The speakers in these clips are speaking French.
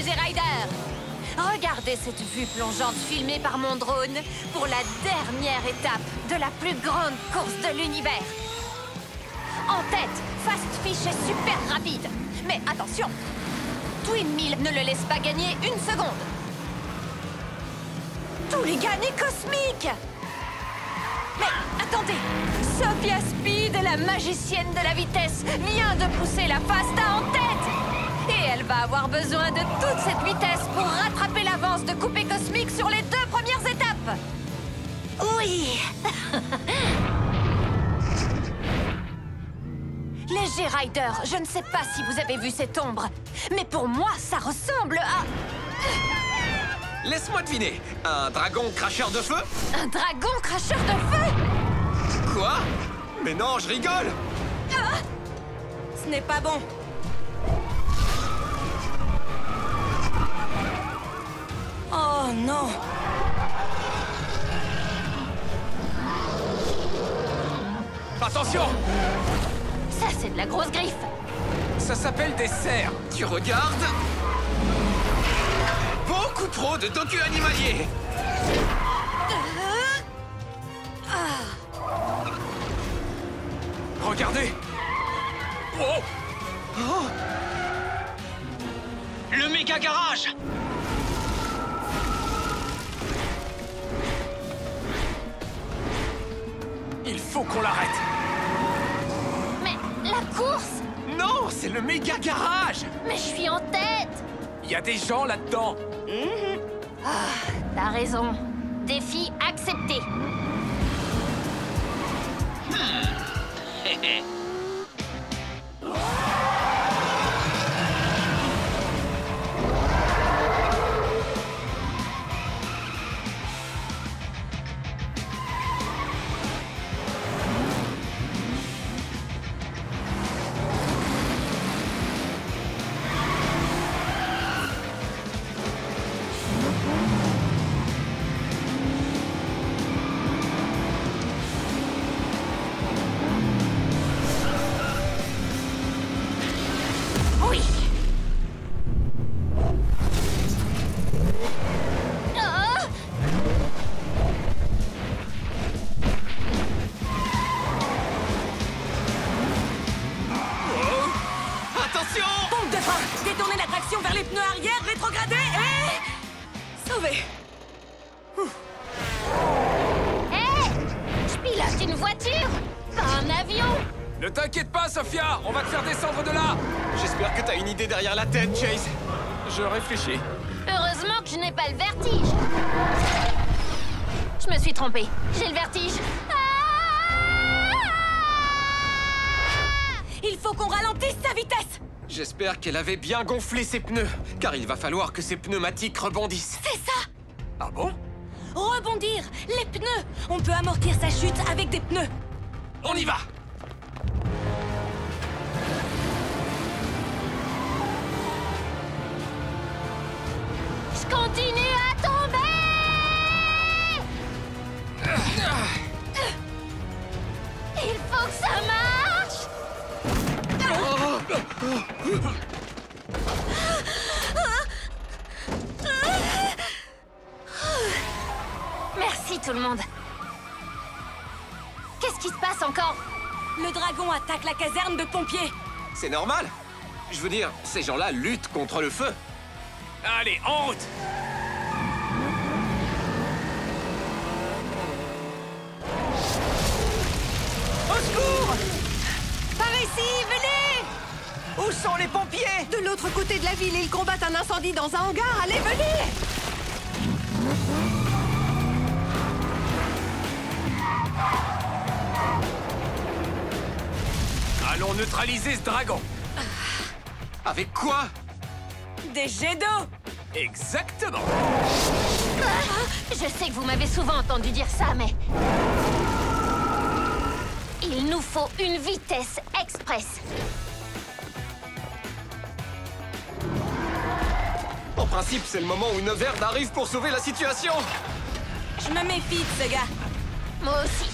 G-Rider! Regardez cette vue plongeante filmée par mon drone pour la dernière étape de la plus grande course de l'univers. En tête, Fast Fish est super rapide. Mais attention, Twin Mill ne le laisse pas gagner une seconde. Toulighan est cosmique! Mais attendez, Sophia Speed, la magicienne de la vitesse, vient de pousser la Fasta en tête! Et elle va avoir besoin de toute cette vitesse pour rattraper l'avance de Coupé Cosmique sur les 2 premières étapes! Oui! Les G-Rider, je ne sais pas si vous avez vu cette ombre, mais pour moi, ça ressemble à... Laisse-moi deviner, un dragon cracheur de feu? Un dragon cracheur de feu? Quoi? Mais non, je rigole! Ah! Ce n'est pas bon. Oh non! Attention! Ça, c'est de la grosse griffe. Ça s'appelle des cerfs. Tu regardes? Beaucoup trop de docu animaliers. Regardez! Oh! Oh! Le méga garage! Il faut qu'on l'arrête! Mais la course? Non, c'est le méga garage! Mais je suis en tête! Il y a des gens là-dedans! T'as raison. Défi accepté. Oui. Ah! Attention! Pompe de frein! Détournez la traction vers les pneus arrière, rétrogradez et... Sauvé! Hé! Je pilote une voiture, pas un avion! Ne t'inquiète pas, Sophia! On va te faire descendre de là! J'espère que t'as une idée derrière la tête, Chase. Je réfléchis. Heureusement que je n'ai pas le vertige. Je me suis trompée. J'ai le vertige. Il faut qu'on ralentisse sa vitesse. J'espère qu'elle avait bien gonflé ses pneus, car il va falloir que ses pneumatiques rebondissent. C'est ça. Ah bon? Rebondir. Les pneus. On peut amortir sa chute avec des pneus. On y va! Je continue à tomber. Il faut que ça marche. Merci tout le monde. Qu'est-ce qui se passe encore? Le dragon attaque la caserne de pompiers. C'est normal! Je veux dire, ces gens-là luttent contre le feu. Allez, en route! Au secours! Par ici, venez! Où sont les pompiers? De l'autre côté de la ville, ils combattent un incendie dans un hangar. Allez, venez! Allons neutraliser ce dragon. Avec quoi? Des jets d'eau! Exactement! Je sais que vous m'avez souvent entendu dire ça, mais... Il nous faut une vitesse express. En principe, c'est le moment où Neverd arrive pour sauver la situation. Je me méfie de ce gars. Moi aussi.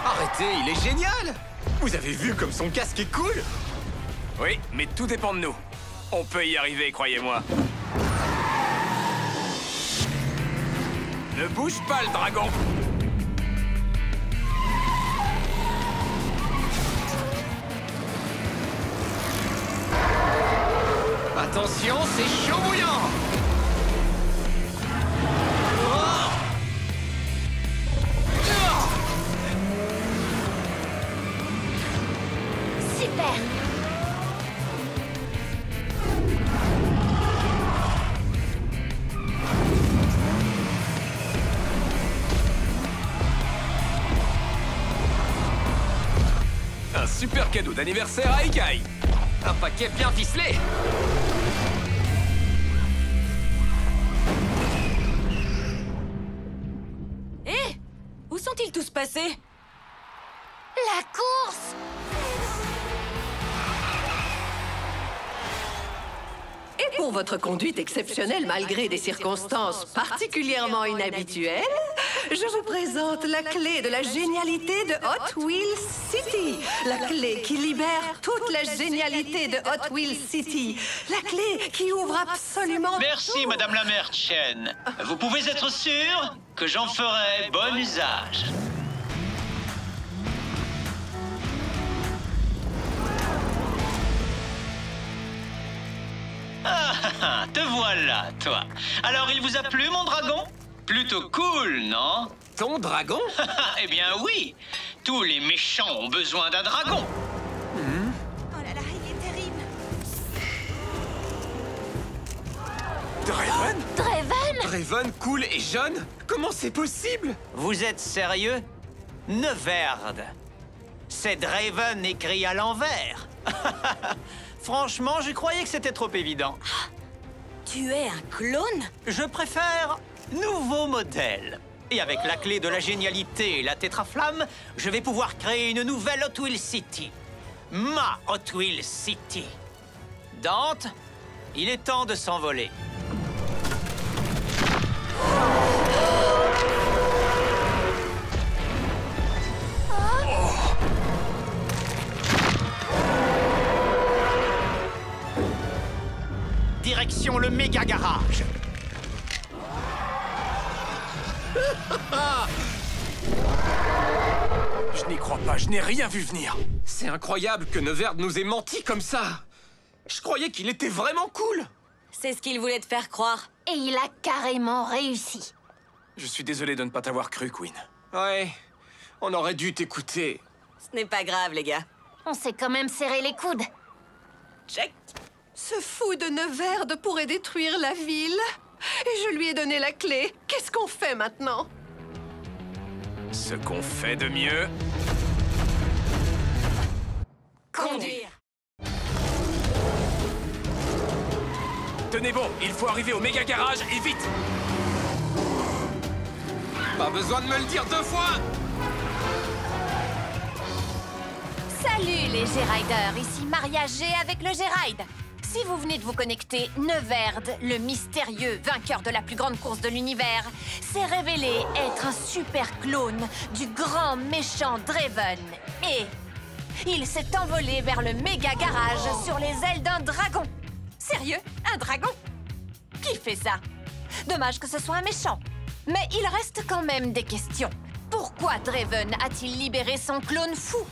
Arrêtez, il est génial! Vous avez vu comme son casque est cool? Oui, mais tout dépend de nous. On peut y arriver, croyez-moi. Ne bouge pas, le dragon! Attention, c'est chaud bouillant! Super! Un super cadeau d'anniversaire à Ikai! Un paquet bien ficelé! Hé! Où sont-ils tous passés? La course! Et pour votre conduite exceptionnelle malgré des circonstances particulièrement inhabituelles, je vous présente la clé de la génialité de Hot Wheels City. La clé qui libère toute la génialité de Hot Wheels City. La clé qui ouvre absolument Merci, tout. Madame la mère Chen. Vous pouvez être sûr que j'en ferai bon usage. Ah, te voilà, toi. Alors, il vous a plu, mon dragon? Plutôt cool, non? Ton dragon? Eh bien, oui. Tous les méchants ont besoin d'un dragon. Oh là là, il est terrible! Draven? Draven! Draven, cool et jeune? Comment c'est possible? Vous êtes sérieux? Neverd. C'est Draven écrit à l'envers. Franchement, je croyais que c'était trop évident. Tu es un clone? Je préfère nouveau modèle. Et avec la clé de la génialité et la tétraflamme, je vais pouvoir créer une nouvelle Hot Wheels City. Ma Hot Wheels City. Dante, il est temps de s'envoler. Direction le méga garage. Je n'y crois pas, je n'ai rien vu venir. C'est incroyable que Neverd nous ait menti comme ça. Je croyais qu'il était vraiment cool. C'est ce qu'il voulait te faire croire. Et il a carrément réussi. Je suis désolé de ne pas t'avoir cru, Queen. Ouais, on aurait dû t'écouter. Ce n'est pas grave, les gars. On s'est quand même serré les coudes. Check. Ce fou de Neverd pourrait détruire la ville. Et je lui ai donné la clé. Qu'est-ce qu'on fait maintenant? Ce qu'on fait de mieux... Conduire. Tenez bon, il faut arriver au méga garage et vite. Pas besoin de me le dire 2 fois. Salut les G-Riders, ici Maria G avec le G-Ride. Si vous venez de vous connecter, Neverd, le mystérieux vainqueur de la plus grande course de l'univers, s'est révélé être un super clone du grand méchant Draven. Et il s'est envolé vers le méga garage sur les ailes d'un dragon. Sérieux? Un dragon? Qui fait ça? Dommage que ce soit un méchant. Mais il reste quand même des questions. Pourquoi Draven a-t-il libéré son clone fou?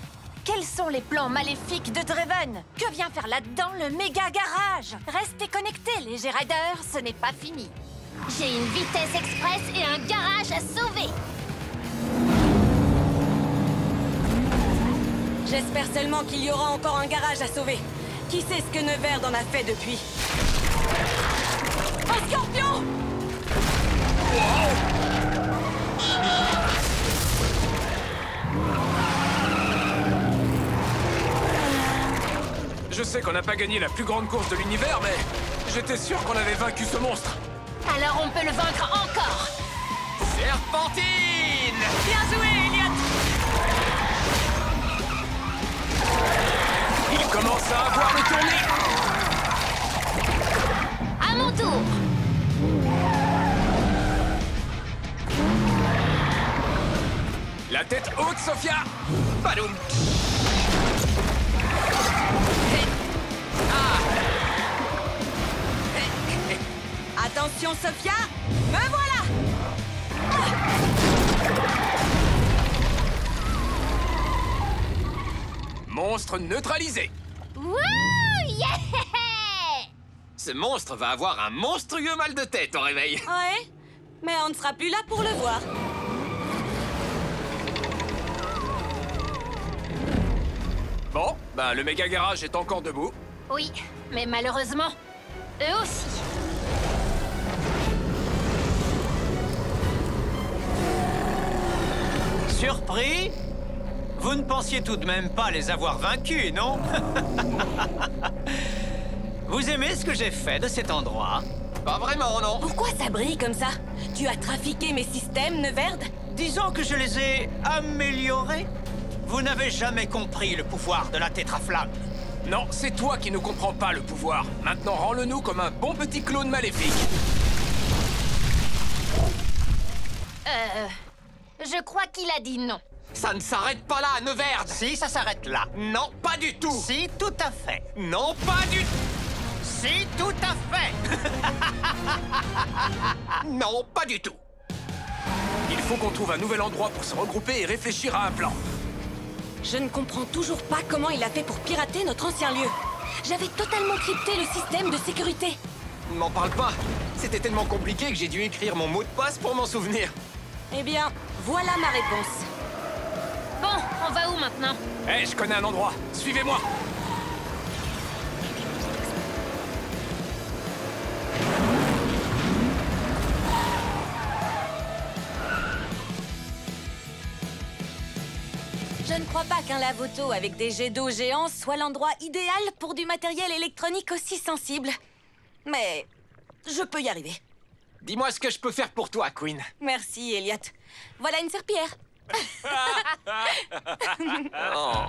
Quels sont les plans maléfiques de Draven? Que vient faire là-dedans le méga garage? Restez connectés, les G-Riders, ce n'est pas fini. J'ai une vitesse express et un garage à sauver. J'espère seulement qu'il y aura encore un garage à sauver. Qui sait ce que Neverd en a fait depuis? Un scorpion! Je sais qu'on n'a pas gagné la plus grande course de l'univers, mais j'étais sûr qu'on avait vaincu ce monstre. Alors on peut le vaincre encore. Serpentine! Bien joué, Elliot! Il commence à avoir le tourné. À mon tour. La tête haute, Sophia! Badoum! Attention, Sophia! Me voilà! Monstre neutralisé. Wouh! Yeah! Ce monstre va avoir un monstrueux mal de tête au réveil. Ouais, mais on ne sera plus là pour le voir. Bon, ben le méga garage est encore debout. Oui, mais malheureusement, eux aussi. Surpris? Vous ne pensiez tout de même pas les avoir vaincus, non? Vous aimez ce que j'ai fait de cet endroit? Pas vraiment, non. Pourquoi ça brille comme ça? Tu as trafiqué mes systèmes, Neverd? Disons que je les ai améliorés. Vous n'avez jamais compris le pouvoir de la tétraflamme. Non, c'est toi qui ne comprends pas le pouvoir. Maintenant, rends-le-nous comme un bon petit clone maléfique. Je crois qu'il a dit non. Ça ne s'arrête pas là, Neverd. Si, ça s'arrête là. Non, pas du tout. Si, tout à fait. Non, pas du tout. Si, tout à fait. Non, pas du tout. Il faut qu'on trouve un nouvel endroit pour se regrouper et réfléchir à un plan. Je ne comprends toujours pas comment il a fait pour pirater notre ancien lieu. J'avais totalement crypté le système de sécurité. M'en parle pas. C'était tellement compliqué que j'ai dû écrire mon mot de passe pour m'en souvenir. Eh bien, voilà ma réponse. Bon, on va où maintenant? Hé, je connais un endroit. Suivez-moi. Je ne crois pas qu'un lave-auto avec des jets d'eau géants soit l'endroit idéal pour du matériel électronique aussi sensible. Mais je peux y arriver. Dis-moi ce que je peux faire pour toi, Queen. Merci, Elliot. Voilà une serpillière. Oh.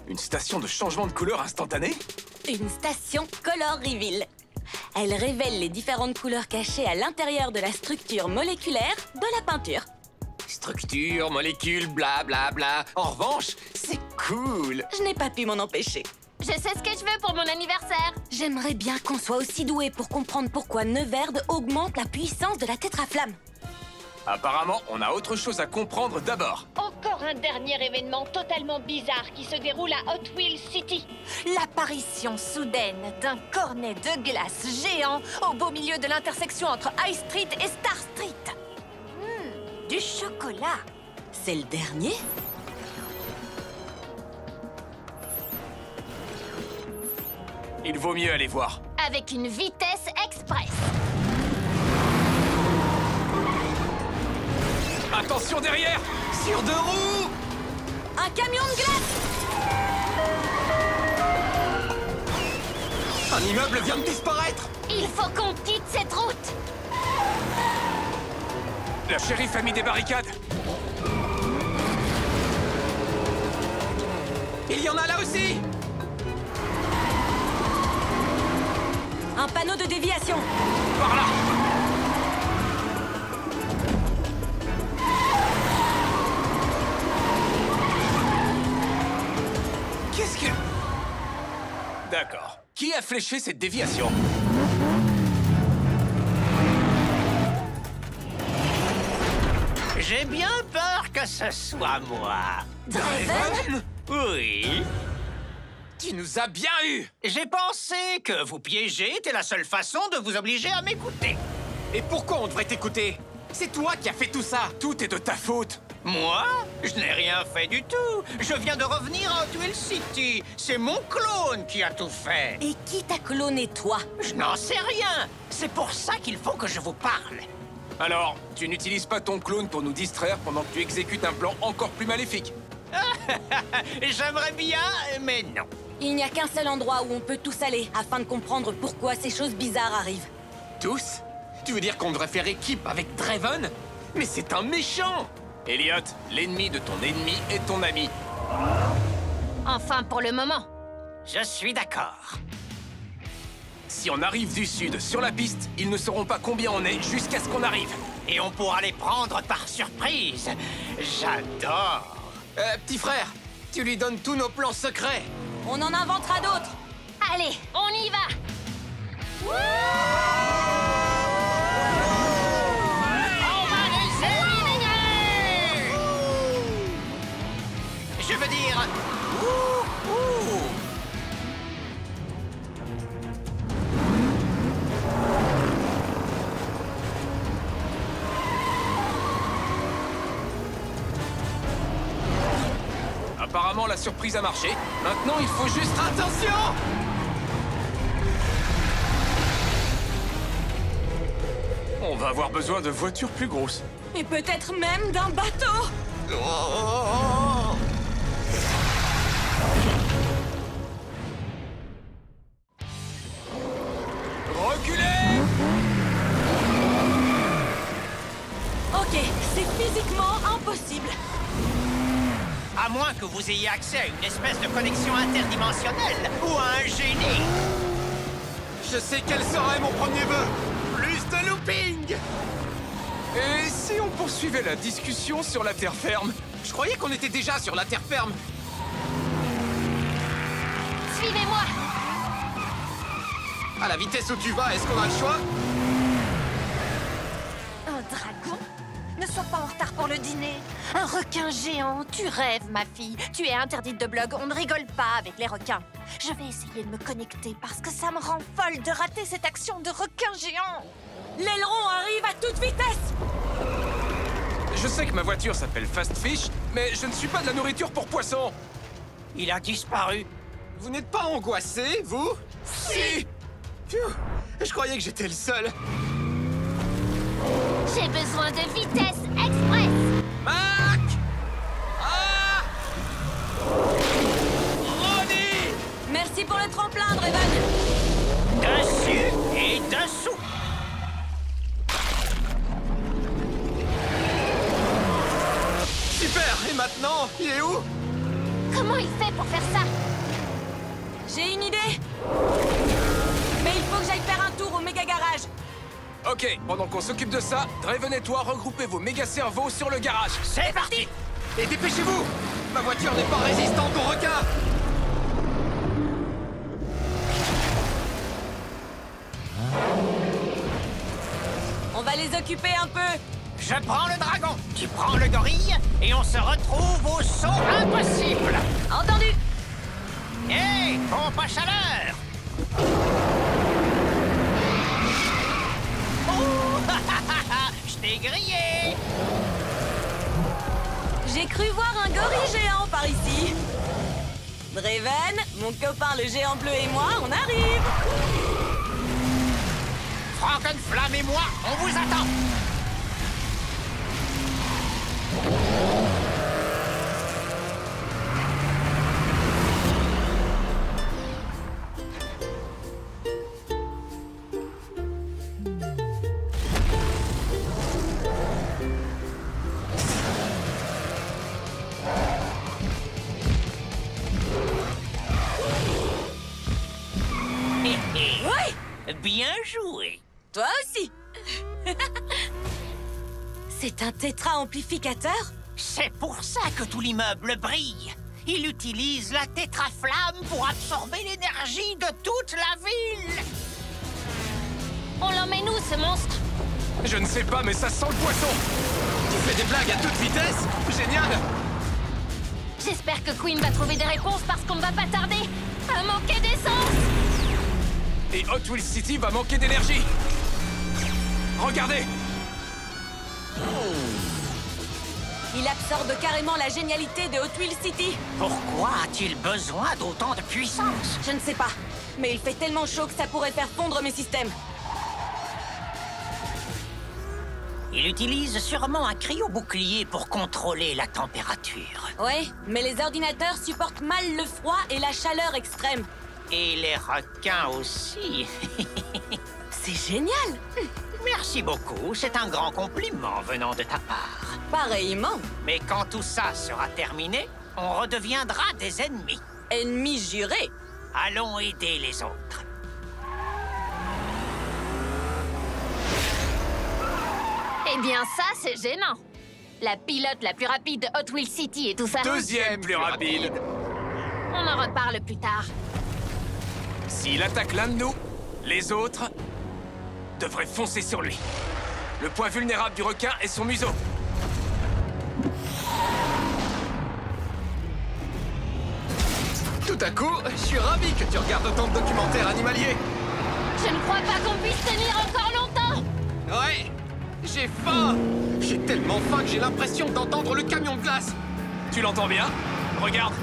Une station de changement de couleur instantanée? Une station Color Reveal. Elle révèle les différentes couleurs cachées à l'intérieur de la structure moléculaire de la peinture. Structure, molécules, blablabla. Bla, bla. En revanche, c'est cool. Je n'ai pas pu m'en empêcher. Je sais ce que je veux pour mon anniversaire. J'aimerais bien qu'on soit aussi doué pour comprendre pourquoi Neverd augmente la puissance de la tétraflamme. Apparemment, on a autre chose à comprendre d'abord. Encore un dernier événement totalement bizarre qui se déroule à Hot Wheels City. L'apparition soudaine d'un cornet de glace géant au beau milieu de l'intersection entre High Street et Star Street. Du chocolat. C'est le dernier? Il vaut mieux aller voir. Avec une vitesse express. Attention derrière! Sur deux roues! Un camion de glace! Un immeuble vient de disparaître! Il faut qu'on quitte cette route. La shérif a mis des barricades. Il y en a là aussi! Un panneau de déviation. Par là! Qu'est-ce que... D'accord. Qui a fléché cette déviation? J'ai bien peur que ce soit moi. Draven? Oui. Tu nous as bien eu! J'ai pensé que vous piéger était la seule façon de vous obliger à m'écouter. Et pourquoi on devrait t'écouter? C'est toi qui as fait tout ça! Tout est de ta faute! Moi? Je n'ai rien fait du tout. Je viens de revenir à Hot Wheels City. C'est mon clone qui a tout fait. Et qui t'a cloné, toi? Je n'en sais rien. C'est pour ça qu'il faut que je vous parle. Alors, tu n'utilises pas ton clone pour nous distraire pendant que tu exécutes un plan encore plus maléfique? J'aimerais bien, mais non. Il n'y a qu'un seul endroit où on peut tous aller afin de comprendre pourquoi ces choses bizarres arrivent. Tous? Tu veux dire qu'on devrait faire équipe avec Draven? Mais c'est un méchant! Elliot, l'ennemi de ton ennemi est ton ami. Enfin, pour le moment. Je suis d'accord. Si on arrive du sud sur la piste, ils ne sauront pas combien on est jusqu'à ce qu'on arrive. et on pourra les prendre par surprise. J'adore. Petit frère, tu lui donnes tous nos plans secrets. On en inventera d'autres. Allez, on y va. On va les éliminer. Je veux dire... Apparemment, la surprise a marché. Maintenant, il faut juste... Attention! On va avoir besoin de voitures plus grosses. Et peut-être même d'un bateau. Reculez! Ok, c'est physiquement impossible. À moins que vous ayez accès à une espèce de connexion interdimensionnelle ou à un génie. Je sais quel serait mon premier vœu. Plus de looping! Et si on poursuivait la discussion sur la terre ferme? Je croyais qu'on était déjà sur la terre ferme. Suivez-moi. À la vitesse où tu vas, est-ce qu'on a le choix? Un dragon? Ne sois pas en retard pour le dîner. Un requin géant, tu rêves, ma fille. Tu es interdite de blog, on ne rigole pas avec les requins. Je vais essayer de me connecter parce que ça me rend folle de rater cette action de requin géant. L'aileron arrive à toute vitesse. Je sais que ma voiture s'appelle Fast Fish, mais je ne suis pas de la nourriture pour poissons. Il a disparu. Vous n'êtes pas angoissé, vous? Si! Phew, je croyais que j'étais le seul. J'ai besoin de vitesse express. Mac! Ah! Ronnie! Merci pour le tremplin, Draven. Dessus et dessous. Super! Et maintenant, il est où? Comment il fait pour faire ça? J'ai une idée. Mais il faut que j'aille faire un tour au méga garage. Ok, pendant qu'on s'occupe de ça, Draven et toi, regroupez vos méga cerveaux sur le garage. C'est parti. Et dépêchez-vous! Ma voiture n'est pas résistante aux requins! On va les occuper un peu. Je prends le dragon, tu prends le gorille, et on se retrouve au saut impossible. Entendu. Hé, pompe à chaleur. Oh, je t'ai grillé. J'ai cru voir un gorille géant par ici. Draven, mon copain le géant bleu et moi, on arrive. Frankenflamme et moi, on vous attend. Oui, Bien joué. toi aussi. C'est un tétra-amplificateur? C'est pour ça que tout l'immeuble brille. Il utilise la tétraflamme pour absorber l'énergie de toute la ville. On l'emmène où, ce monstre? Je ne sais pas, mais ça sent le poisson! Tu fais des blagues à toute vitesse? Génial! J'espère que Queen va trouver des réponses parce qu'on ne va pas tarder à manquer d'essence. Et Hot Wheels City va manquer d'énergie! Regardez! Il absorbe carrément la génialité de Hot Wheels City. Pourquoi a-t-il besoin d'autant de puissance? Je ne sais pas, mais il fait tellement chaud que ça pourrait faire fondre mes systèmes. Il utilise sûrement un cryo-bouclier pour contrôler la température. Ouais, mais les ordinateurs supportent mal le froid et la chaleur extrême. Et les requins aussi. C'est génial! Merci beaucoup, c'est un grand compliment venant de ta part. Pareillement. Mais quand tout ça sera terminé, on redeviendra des ennemis. Ennemi juré. Allons aider les autres. Eh bien, ça, c'est gênant. La pilote la plus rapide de Hot Wheels City et tout ça. Deuxième plus rapide. On en reparle plus tard. S'il attaque l'un de nous, les autres devraient foncer sur lui. Le point vulnérable du requin est son museau. Tout à coup, je suis ravi que tu regardes autant de documentaires animaliers. Je ne crois pas qu'on puisse tenir encore longtemps. Ouais, j'ai faim. J'ai tellement faim que j'ai l'impression d'entendre le camion de glace. Tu l'entends bien? Regarde.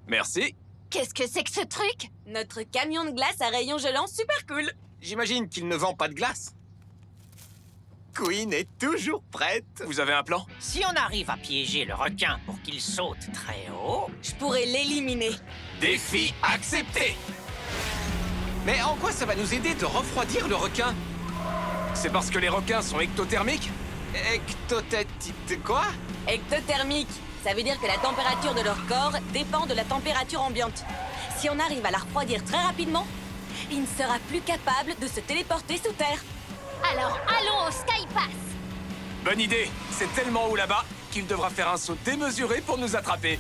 Merci. Qu'est-ce que c'est que ce truc? Notre camion de glace à rayons gelants super cool. J'imagine qu'il ne vend pas de glace. Queen est toujours prête. Vous avez un plan? Si on arrive à piéger le requin pour qu'il saute très haut... Je pourrais l'éliminer. Défi accepté. Mais en quoi ça va nous aider de refroidir le requin? C'est parce que les requins sont ectothermiques? Quoi? Ectothermique. Ça veut dire que la température de leur corps dépend de la température ambiante. Si on arrive à la refroidir très rapidement, il ne sera plus capable de se téléporter sous terre. Alors, allons au Skypass. Bonne idée. C'est tellement haut là-bas qu'il devra faire un saut démesuré pour nous attraper.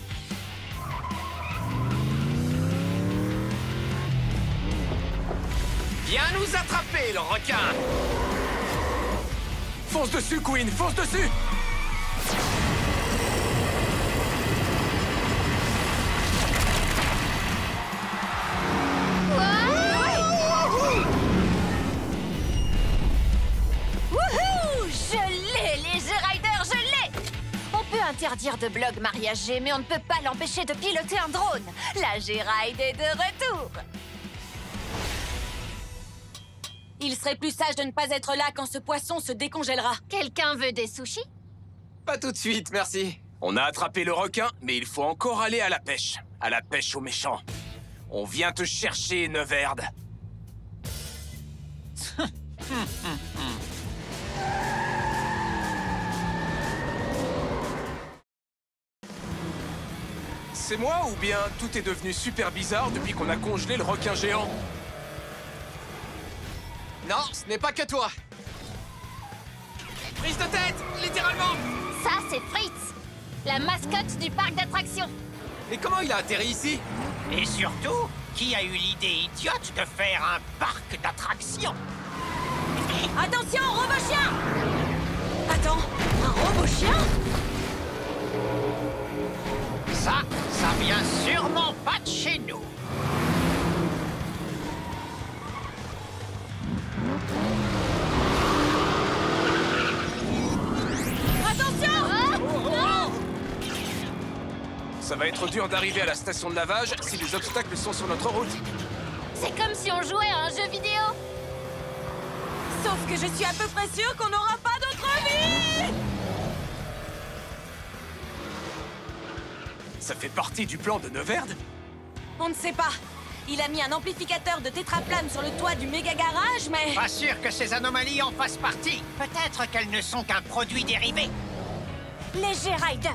Viens nous attraper, le requin! Fonce dessus, Queen! Fonce dessus! Wouhou! Je l'ai, les G-Riders, je l'ai! On peut interdire de blog mariage G, mais on ne peut pas l'empêcher de piloter un drone. La G-Ride est de retour. Il serait plus sage de ne pas être là quand ce poisson se décongèlera. Quelqu'un veut des sushis? Pas tout de suite, merci. On a attrapé le requin, mais il faut encore aller à la pêche. À la pêche aux méchants. On vient te chercher, Neverd. C'est moi ou bien tout est devenu super bizarre depuis qu'on a congelé le requin géant? Non, ce n'est pas que toi. Prise de tête, littéralement. Ça, c'est Fritz, la mascotte du parc d'attractions. Et comment il a atterri ici? Et surtout, qui a eu l'idée idiote de faire un parc d'attractions? Attention, robot-chien! Attends, un robot-chien? Ça vient sûrement pas de chez nous. Ça va être dur d'arriver à la station de lavage si les obstacles sont sur notre route. C'est comme si on jouait à un jeu vidéo. Sauf que je suis à peu près sûre qu'on n'aura pas d'autre vie! Ça fait partie du plan de Neverd? On ne sait pas. Il a mis un amplificateur de tétraflamme sur le toit du méga garage, mais... Pas sûr que ces anomalies en fassent partie. Peut-être qu'elles ne sont qu'un produit dérivé. Les G-Riders!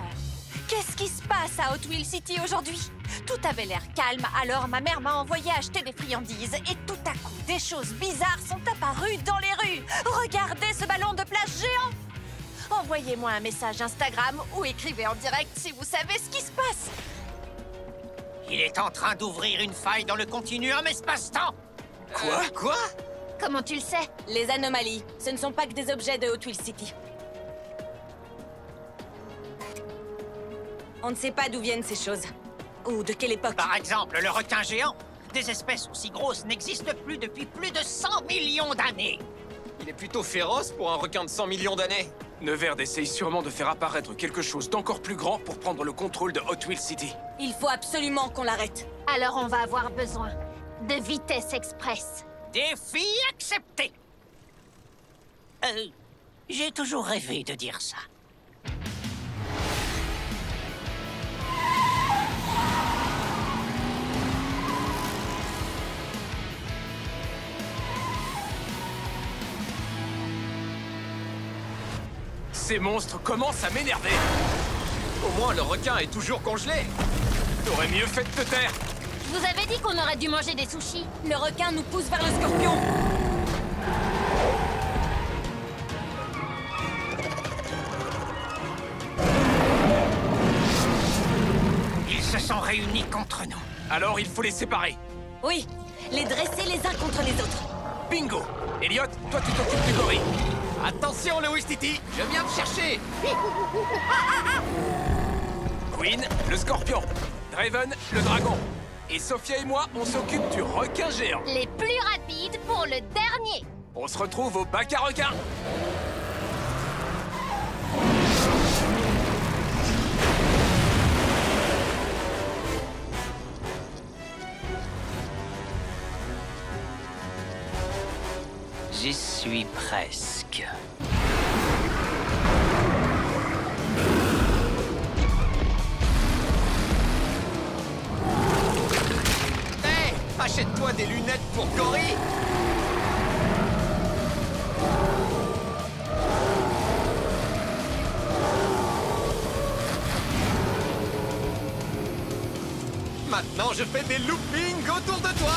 Qu'est-ce qui se passe à Hot Wheels City aujourd'hui? Tout avait l'air calme, alors ma mère m'a envoyé acheter des friandises. Et tout à coup, des choses bizarres sont apparues dans les rues. Regardez ce ballon de plage géant! Envoyez-moi un message Instagram ou écrivez en direct si vous savez ce qui se passe. Il est en train d'ouvrir une faille dans le continuum espace-temps. Quoi? Comment tu le sais? Les anomalies, ce ne sont pas que des objets de Hot Wheels City. On ne sait pas d'où viennent ces choses. Ou de quelle époque. Par exemple, le requin géant. Des espèces aussi grosses n'existent plus depuis plus de 100 millions d'années. Il est plutôt féroce pour un requin de 100 millions d'années. Neverd essaye sûrement de faire apparaître quelque chose d'encore plus grand pour prendre le contrôle de Hot Wheels City. Il faut absolument qu'on l'arrête. Alors on va avoir besoin de vitesse express. Défi accepté. J'ai toujours rêvé de dire ça. Ces monstres commencent à m'énerver. Au moins, le requin est toujours congelé. T'aurais mieux fait de te taire. Je vous avais dit qu'on aurait dû manger des sushis. Le requin nous pousse vers le scorpion. Ils se sont réunis contre nous. Alors, il faut les séparer. Oui, les dresser les uns contre les autres. Bingo! Elliot, toi tu t'occupes du gorille. Attention, Lewis Titi, je viens te chercher. Queen, le scorpion. Draven, le dragon. Et Sophia et moi, on s'occupe du requin géant. Les plus rapides pour le dernier. On se retrouve au bac à requins. J'y suis presque. Hé, achète-toi des lunettes pour gorille. Maintenant, je fais des loopings autour de toi.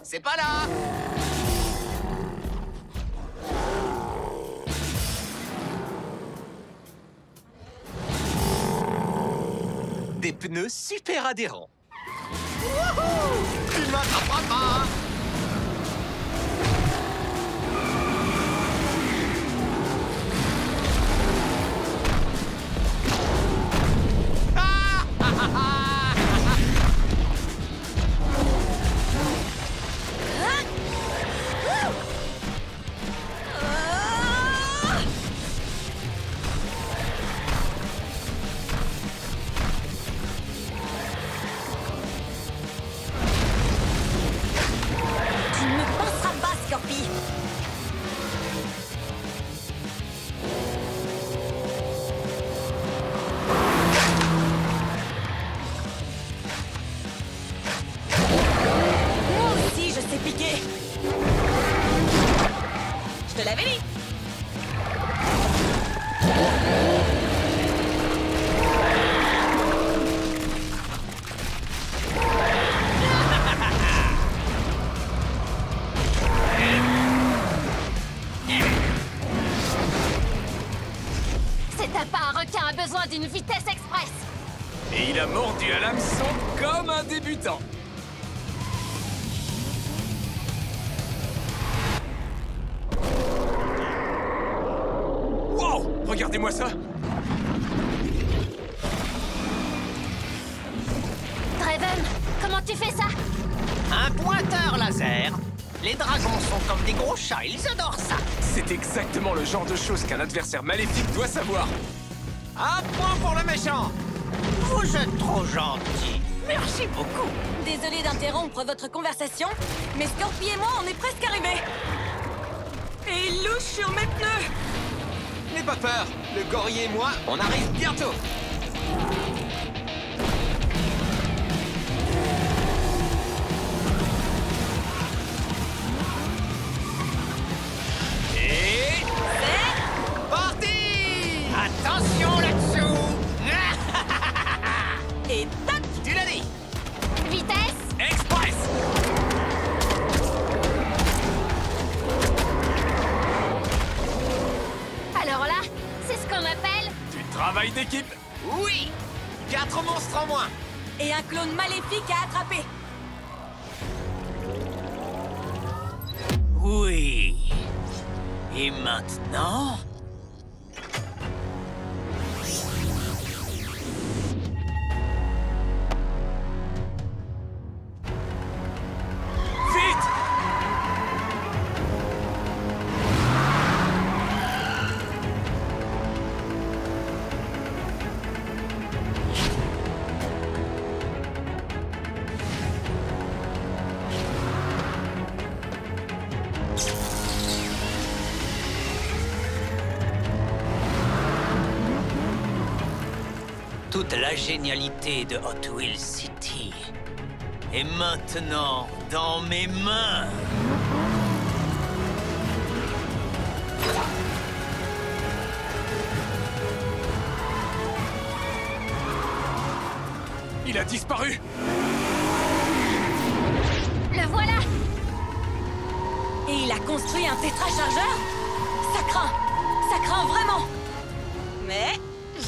C'est pas là. Des pneus super adhérents. Wouhou! Tu m'attraperas pas. Je te l'avais dit. C'est à part un requin a besoin d'une vitesse express. Et il a mordu à l'hameçon comme un débutant. Wow! Regardez-moi ça! Draven, comment tu fais ça? Un pointeur laser. Les dragons sont comme des gros chats, ils adorent ça. C'est exactement le genre de choses qu'un adversaire maléfique doit savoir. Un point pour le méchant! Vous êtes trop gentil. Merci beaucoup. Désolé d'interrompre votre conversation, mais Scorpi et moi, on est presque arrivés. Et il louche sur mes pneus. N'aie pas peur, le gorille et moi, on arrive bientôt. Et... c'est parti! Attention là-dessous. Et tac! Tu l'as dit! Vitesse? Express! Alors là, c'est ce qu'on appelle... Du travail d'équipe! Oui! 4 monstres en moins! Et un clone maléfique à attraper. Oui. Et maintenant... Vite! Toute la génialité de Hot Wheels City est maintenant dans mes mains. Il a disparu. Le voilà! Et il a construit un tétrachargeur? Ça craint vraiment! Mais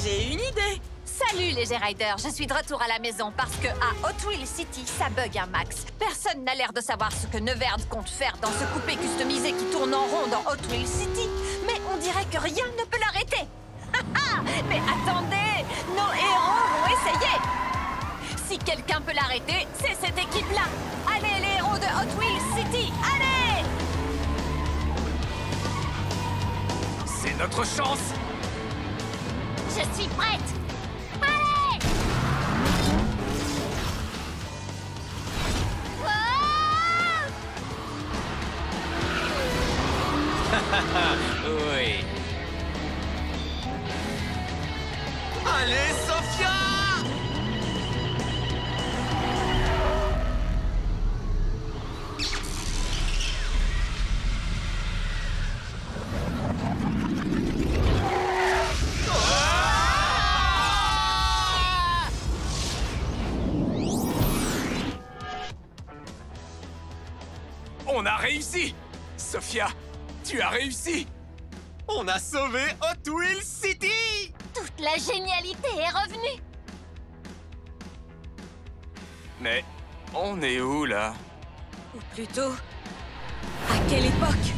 j'ai une idée! Salut les G-Riders, je suis de retour à la maison parce que à Hot Wheels City, ça bug un max. Personne n'a l'air de savoir ce que Neverd compte faire dans ce coupé customisé qui tourne en rond dans Hot Wheels City. Mais on dirait que rien ne peut l'arrêter. Mais attendez, nos héros vont essayer. Si quelqu'un peut l'arrêter, c'est cette équipe-là. Allez les héros de Hot Wheels City, allez! C'est notre chance. Je suis prête! Allez! Oui. Allez, Sophia! On a réussi! Sophia, tu as réussi! On a sauvé Hot Wheels City! Toute la génialité est revenue! Mais on est où, là? Ou plutôt, à quelle époque?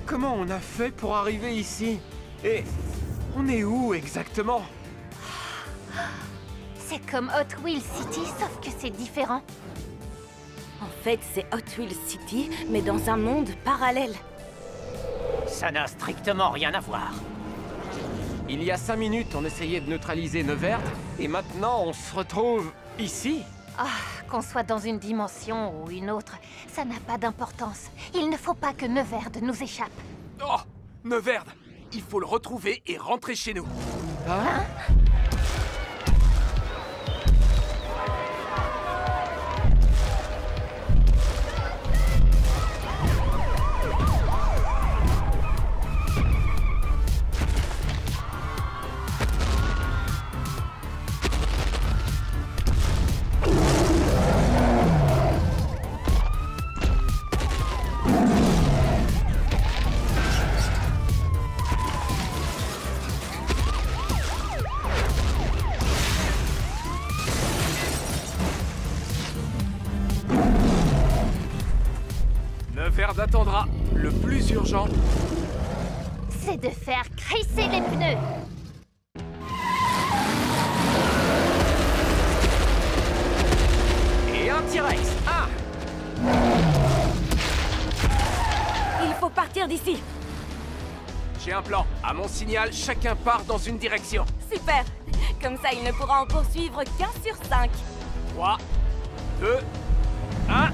Comment on a fait pour arriver ici? Et on est où exactement? C'est comme Hot Wheels City, sauf que c'est différent. En fait, c'est Hot Wheels City, mais dans un monde parallèle. Ça n'a strictement rien à voir. Il y a 5 minutes, on essayait de neutraliser Neverd, et maintenant on se retrouve ici? Ah, qu'on soit dans une dimension ou une autre, ça n'a pas d'importance. Il ne faut pas que Neverd nous échappe. Oh! Neverd! Il faut le retrouver et rentrer chez nous. Hein? Neverd attendra. Le plus urgent, C'est de faire crisser les pneus. et un T-Rex. Ah! Il faut partir d'ici. J'ai un plan. À mon signal, chacun part dans une direction. Super. Comme ça, il ne pourra en poursuivre qu'un sur 5. 3, 2, 1...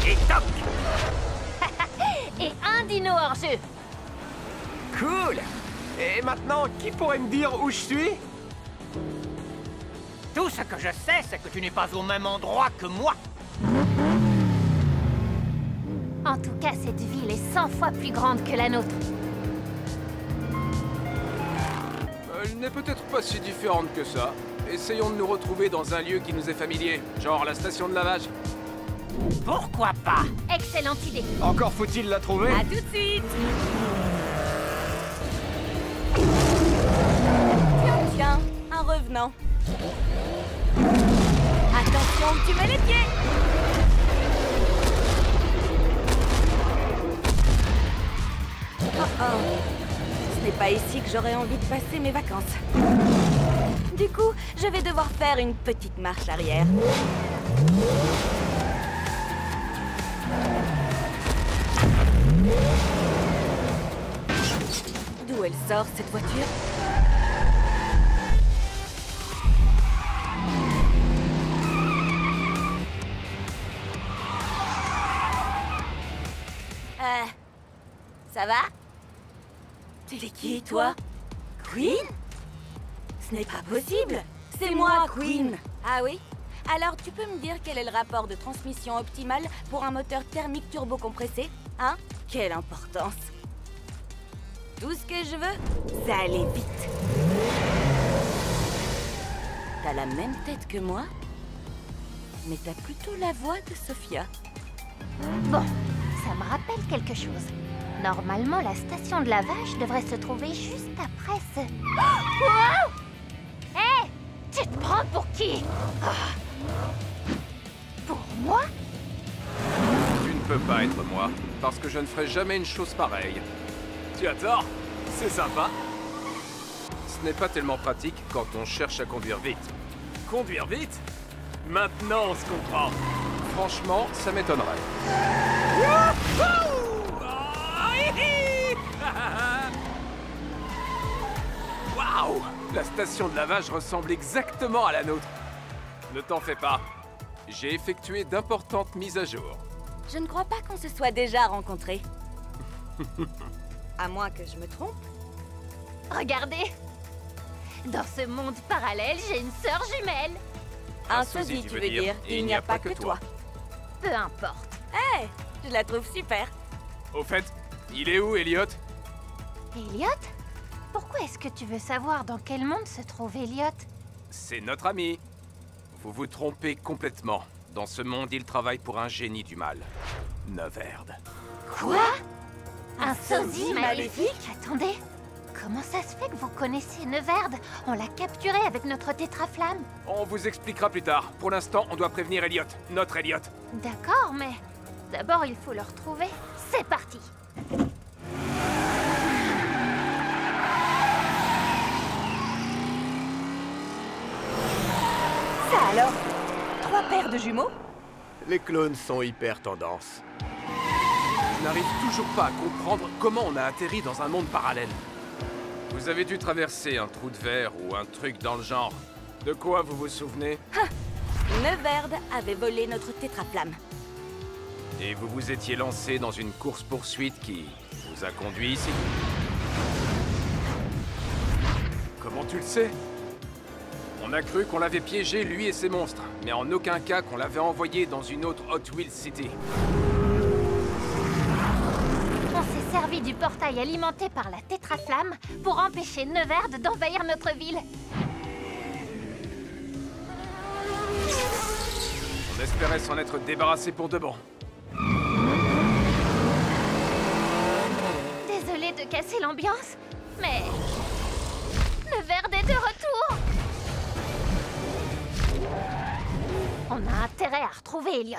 Et toc! Et un dino hors jeu. Cool! Et maintenant, qui pourrait me dire où je suis? Tout ce que je sais, c'est que tu n'es pas au même endroit que moi. En tout cas, cette ville est 100 fois plus grande que la nôtre. Elle n'est peut-être pas si différente que ça. Essayons de nous retrouver dans un lieu qui nous est familier, genre la station de lavage. Pourquoi pas? Excellente idée. Encore faut-il la trouver? À tout de suite. Tiens, un revenant. Attention où tu mets les pieds. Oh oh. Ce n'est pas ici que j'aurais envie de passer mes vacances. Du coup, je vais devoir faire une petite marche arrière. D'où elle sort, cette voiture? Ça va? T'es qui, toi? Queen? Ce n'est pas possible! C'est moi, Queen! Ah oui? Alors, tu peux me dire quel est le rapport de transmission optimal pour un moteur thermique turbocompressé? Hein? Quelle importance! Tout ce que je veux, c'est aller vite. T'as la même tête que moi, mais t'as plutôt la voix de Sophia. Bon, ça me rappelle quelque chose. Normalement, la station de lavage devrait se trouver juste après ce... Wow! Hé! Tu te prends pour qui? Pour moi? Tu ne peux pas être moi, parce que je ne ferai jamais une chose pareille. Tu as tort, c'est sympa. Ce n'est pas tellement pratique quand on cherche à conduire vite. Conduire vite? Maintenant on se comprend. Franchement, ça m'étonnerait. Waouh! La station de lavage ressemble exactement à la nôtre. Ne t'en fais pas. J'ai effectué d'importantes mises à jour. Je ne crois pas qu'on se soit déjà rencontrés. À moins que je me trompe. Regardez! Dans ce monde parallèle, j'ai une sœur jumelle. Un sosie, tu veux dire. Il n'y a pas que toi. Peu importe. Hé! Je la trouve super. Au fait, il est où, Elliot? Elliot? Pourquoi est-ce que tu veux savoir dans quel monde se trouve Elliot? C'est notre ami. Vous vous trompez complètement. Dans ce monde, il travaille pour un génie du mal. Neverd. Quoi? Un sosie maléfique? Attendez, comment ça se fait que vous connaissez Neverd? On l'a capturé avec notre tétraflamme. On vous expliquera plus tard. Pour l'instant, on doit prévenir Elliot. Notre Elliot. D'accord, mais d'abord il faut le retrouver. C'est parti! Ça alors? 3 paires de jumeaux? Les clones sont hyper tendance. Je n'arrive toujours pas à comprendre comment on a atterri dans un monde parallèle. Vous avez dû traverser un trou de verre ou un truc dans le genre. De quoi vous vous souvenez? Neverd avait volé notre tétraflamme. Et vous vous étiez lancé dans une course-poursuite qui vous a conduit ici. Comment tu le sais? On a cru qu'on l'avait piégé, lui et ses monstres, mais en aucun cas qu'on l'avait envoyé dans une autre Hot Wheels City. On s'est servi du portail alimenté par la tétraflamme pour empêcher Neverd d'envahir notre ville. On espérait s'en être débarrassé pour de bon. Désolée de casser l'ambiance, mais... Neverd est de retour! On a intérêt à retrouver Elliot.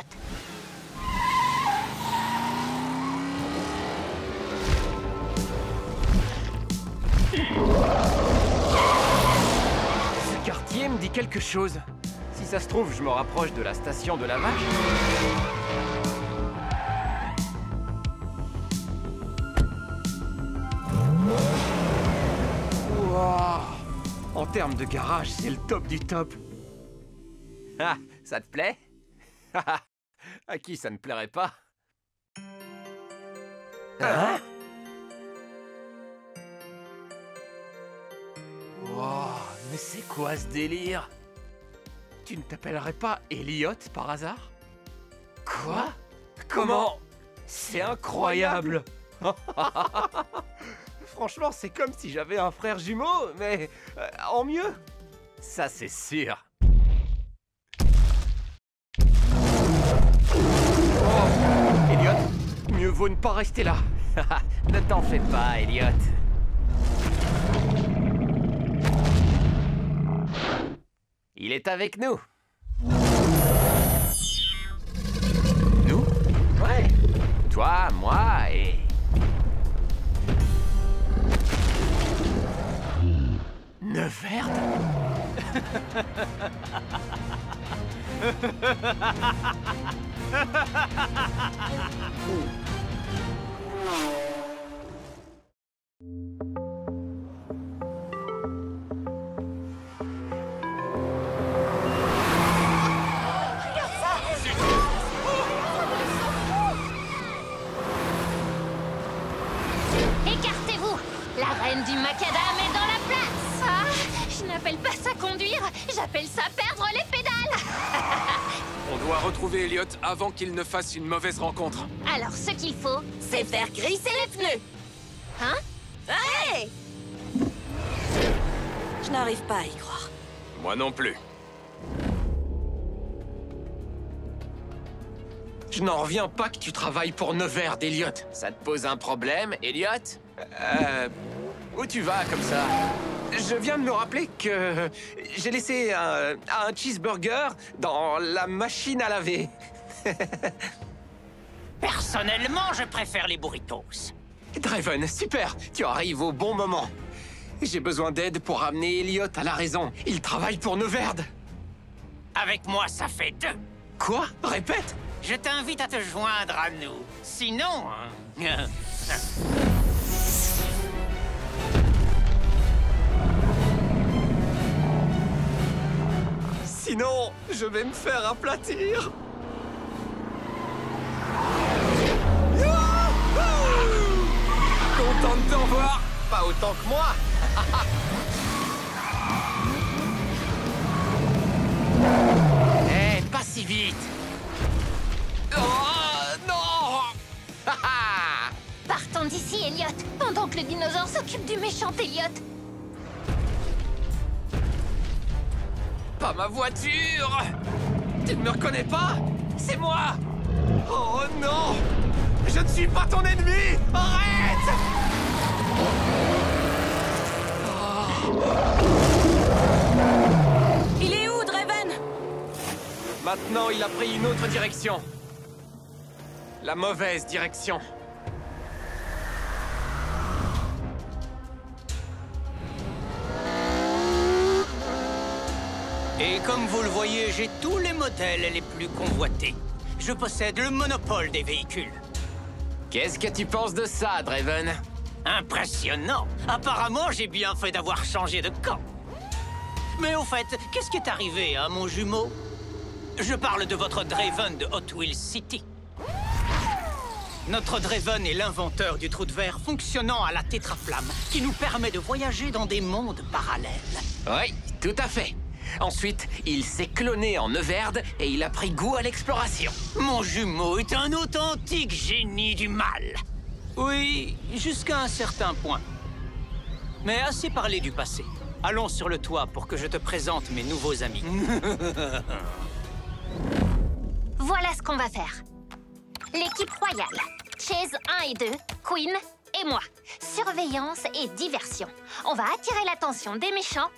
Ce quartier me dit quelque chose. Si ça se trouve, je me rapproche de la station de lavage. Wow. En termes de garage, c'est le top du top. Ah, ça te plaît? À qui ça ne plairait pas? Hein? Wow, mais c'est quoi ce délire? Tu ne t'appellerais pas Elliot par hasard? Quoi? Comment? C'est incroyable! Franchement, c'est comme si j'avais un frère jumeau, mais en mieux. Ça, c'est sûr. Oh, Elliot, mieux vaut ne pas rester là. Ne t'en fais pas, Elliot. Il est avec nous. Nous? Ouais. Toi, moi et... Neverd? Écartez-vous! La reine du macadam est dans la place! Ah, je n'appelle pas ça conduire, j'appelle ça perdre les pédales! On doit retrouver Elliot avant qu'il ne fasse une mauvaise rencontre. Alors ce qu'il faut, c'est faire grisser les pneus! Hein? Hey! Je n'arrive pas à y croire. Moi non plus. Je n'en reviens pas que tu travailles pour Neverd, Elliot. Ça te pose un problème, Elliot? Où tu vas comme ça? Je viens de me rappeler que j'ai laissé un cheeseburger dans la machine à laver. Personnellement, je préfère les burritos. Draven, super, tu arrives au bon moment. J'ai besoin d'aide pour ramener Elliot à la raison. Il travaille pour Neverd. Avec moi, ça fait 2. Quoi? Répète. Je t'invite à te joindre à nous. Sinon... Sinon, je vais me faire aplatir. Content de te revoir. Pas autant que moi. Eh, pas si vite. Oh, non. Partons d'ici, Elliot, pendant que le dinosaure s'occupe du méchant Elliot. Pas ma voiture. Tu ne me reconnais pas? C'est moi. Oh non. Je ne suis pas ton ennemi. Arrête. Il est où, Draven? Maintenant, il a pris une autre direction. La mauvaise direction. Et comme vous le voyez, j'ai tous les modèles les plus convoités. Je possède le monopole des véhicules. Qu'est-ce que tu penses de ça, Draven? Impressionnant. Apparemment, j'ai bien fait d'avoir changé de camp. Mais au fait, qu'est-ce qui est arrivé à mon jumeau? Je parle de votre Draven de Hot Wheels City. Notre Draven est l'inventeur du trou de verre fonctionnant à la tétraflamme qui nous permet de voyager dans des mondes parallèles. Oui, tout à fait. Ensuite, il s'est cloné en Neverd et il a pris goût à l'exploration. Mon jumeau est un authentique génie du mal. Oui, jusqu'à un certain point. Mais assez parlé du passé. Allons sur le toit pour que je te présente mes nouveaux amis. Voilà ce qu'on va faire. L'équipe royale, Chase 1 et 2, Queen et moi. Surveillance et diversion. On va attirer l'attention des méchants.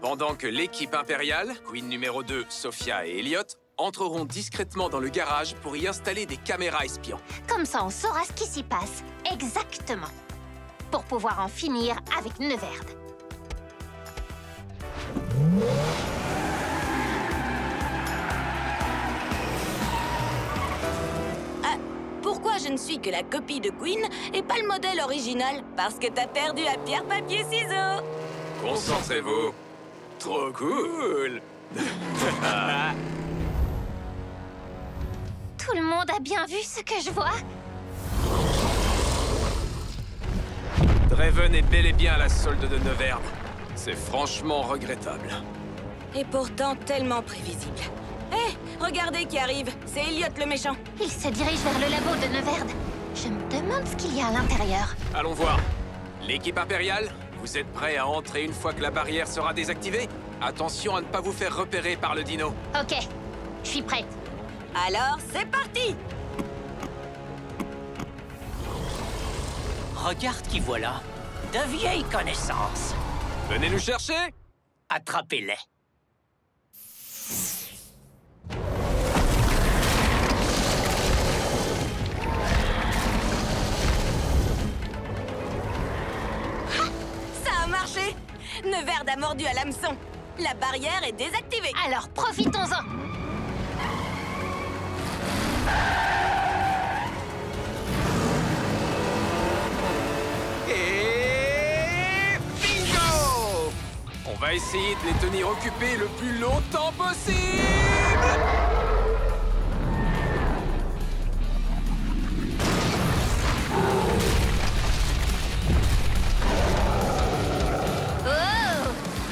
Pendant que l'équipe impériale, Queen numéro 2, Sophia et Elliot, entreront discrètement dans le garage pour y installer des caméras espions. Comme ça, on saura ce qui s'y passe exactement. Pour pouvoir en finir avec Neverd. Pourquoi je ne suis que la copie de Queen et pas le modèle original? Parce que t'as perdu à pierre, papier, ciseaux. Concentrez-vous. Trop cool. Tout le monde a bien vu ce que je vois? Draven est bel et bien à la solde de Neverd. C'est franchement regrettable. Et pourtant tellement prévisible. Hé, regardez qui arrive. C'est Elliot le méchant. Il se dirige vers le labo de Neverd. Je me demande ce qu'il y a à l'intérieur. Allons voir. L'équipe impériale, vous êtes prêts à entrer une fois que la barrière sera désactivée? Attention à ne pas vous faire repérer par le dino. Ok, je suis prête. Alors, c'est parti! Regarde qui voilà. De vieilles connaissances. Venez nous chercher! Attrapez-les. Ça a marché! Neverd a mordu à l'hameçon. La barrière est désactivée. Alors profitons-en. Et... bingo! On va essayer de les tenir occupés le plus longtemps possible! Oh!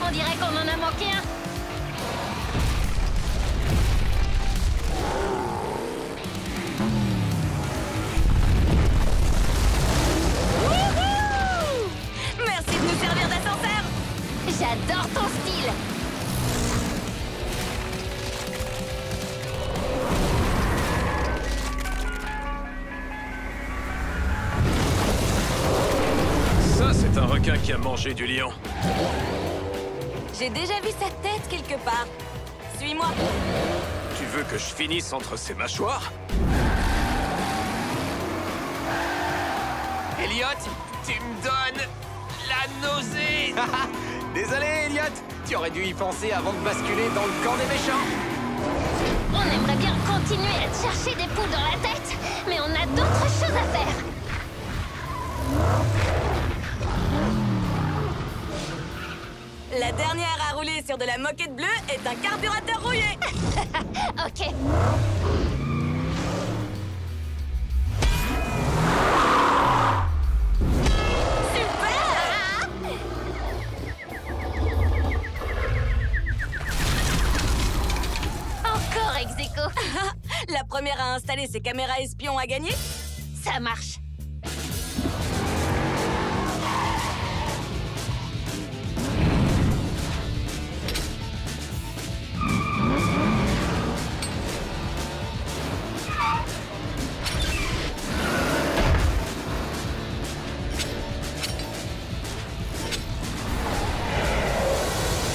On dirait qu'on en a manqué un. Merci de nous servir d'ascenseur. J'adore ton style. Ça, c'est un requin qui a mangé du lion. J'ai déjà vu sa tête quelque part. Suis-moi. Tu veux que je finisse entre ses mâchoires? Elliot, tu me donnes la nausée. Désolé, Elliot. Tu aurais dû y penser avant de basculer dans le camp des méchants. On aimerait bien continuer à te chercher des poules dans la tête, mais on a d'autres choses à faire. La dernière à rouler sur de la moquette bleue est un carburateur rouillé. Ok. Encore ex aequo. La première à installer ses caméras espions a gagné. Ça marche.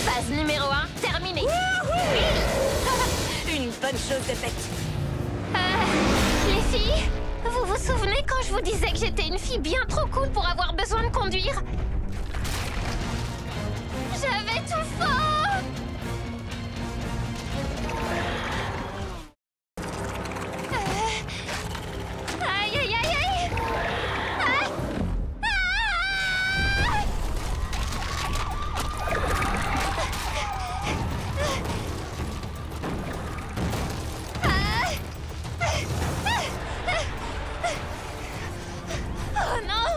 Phase numéro 1, terminée. Une bonne chose de faite. Les filles, vous vous souvenez quand je vous disais que j'étais une fille bien trop cool pour avoir besoin de conduire? J'avais tout faux! Aïe, aïe, aïe, aïe! Ah! Oh non!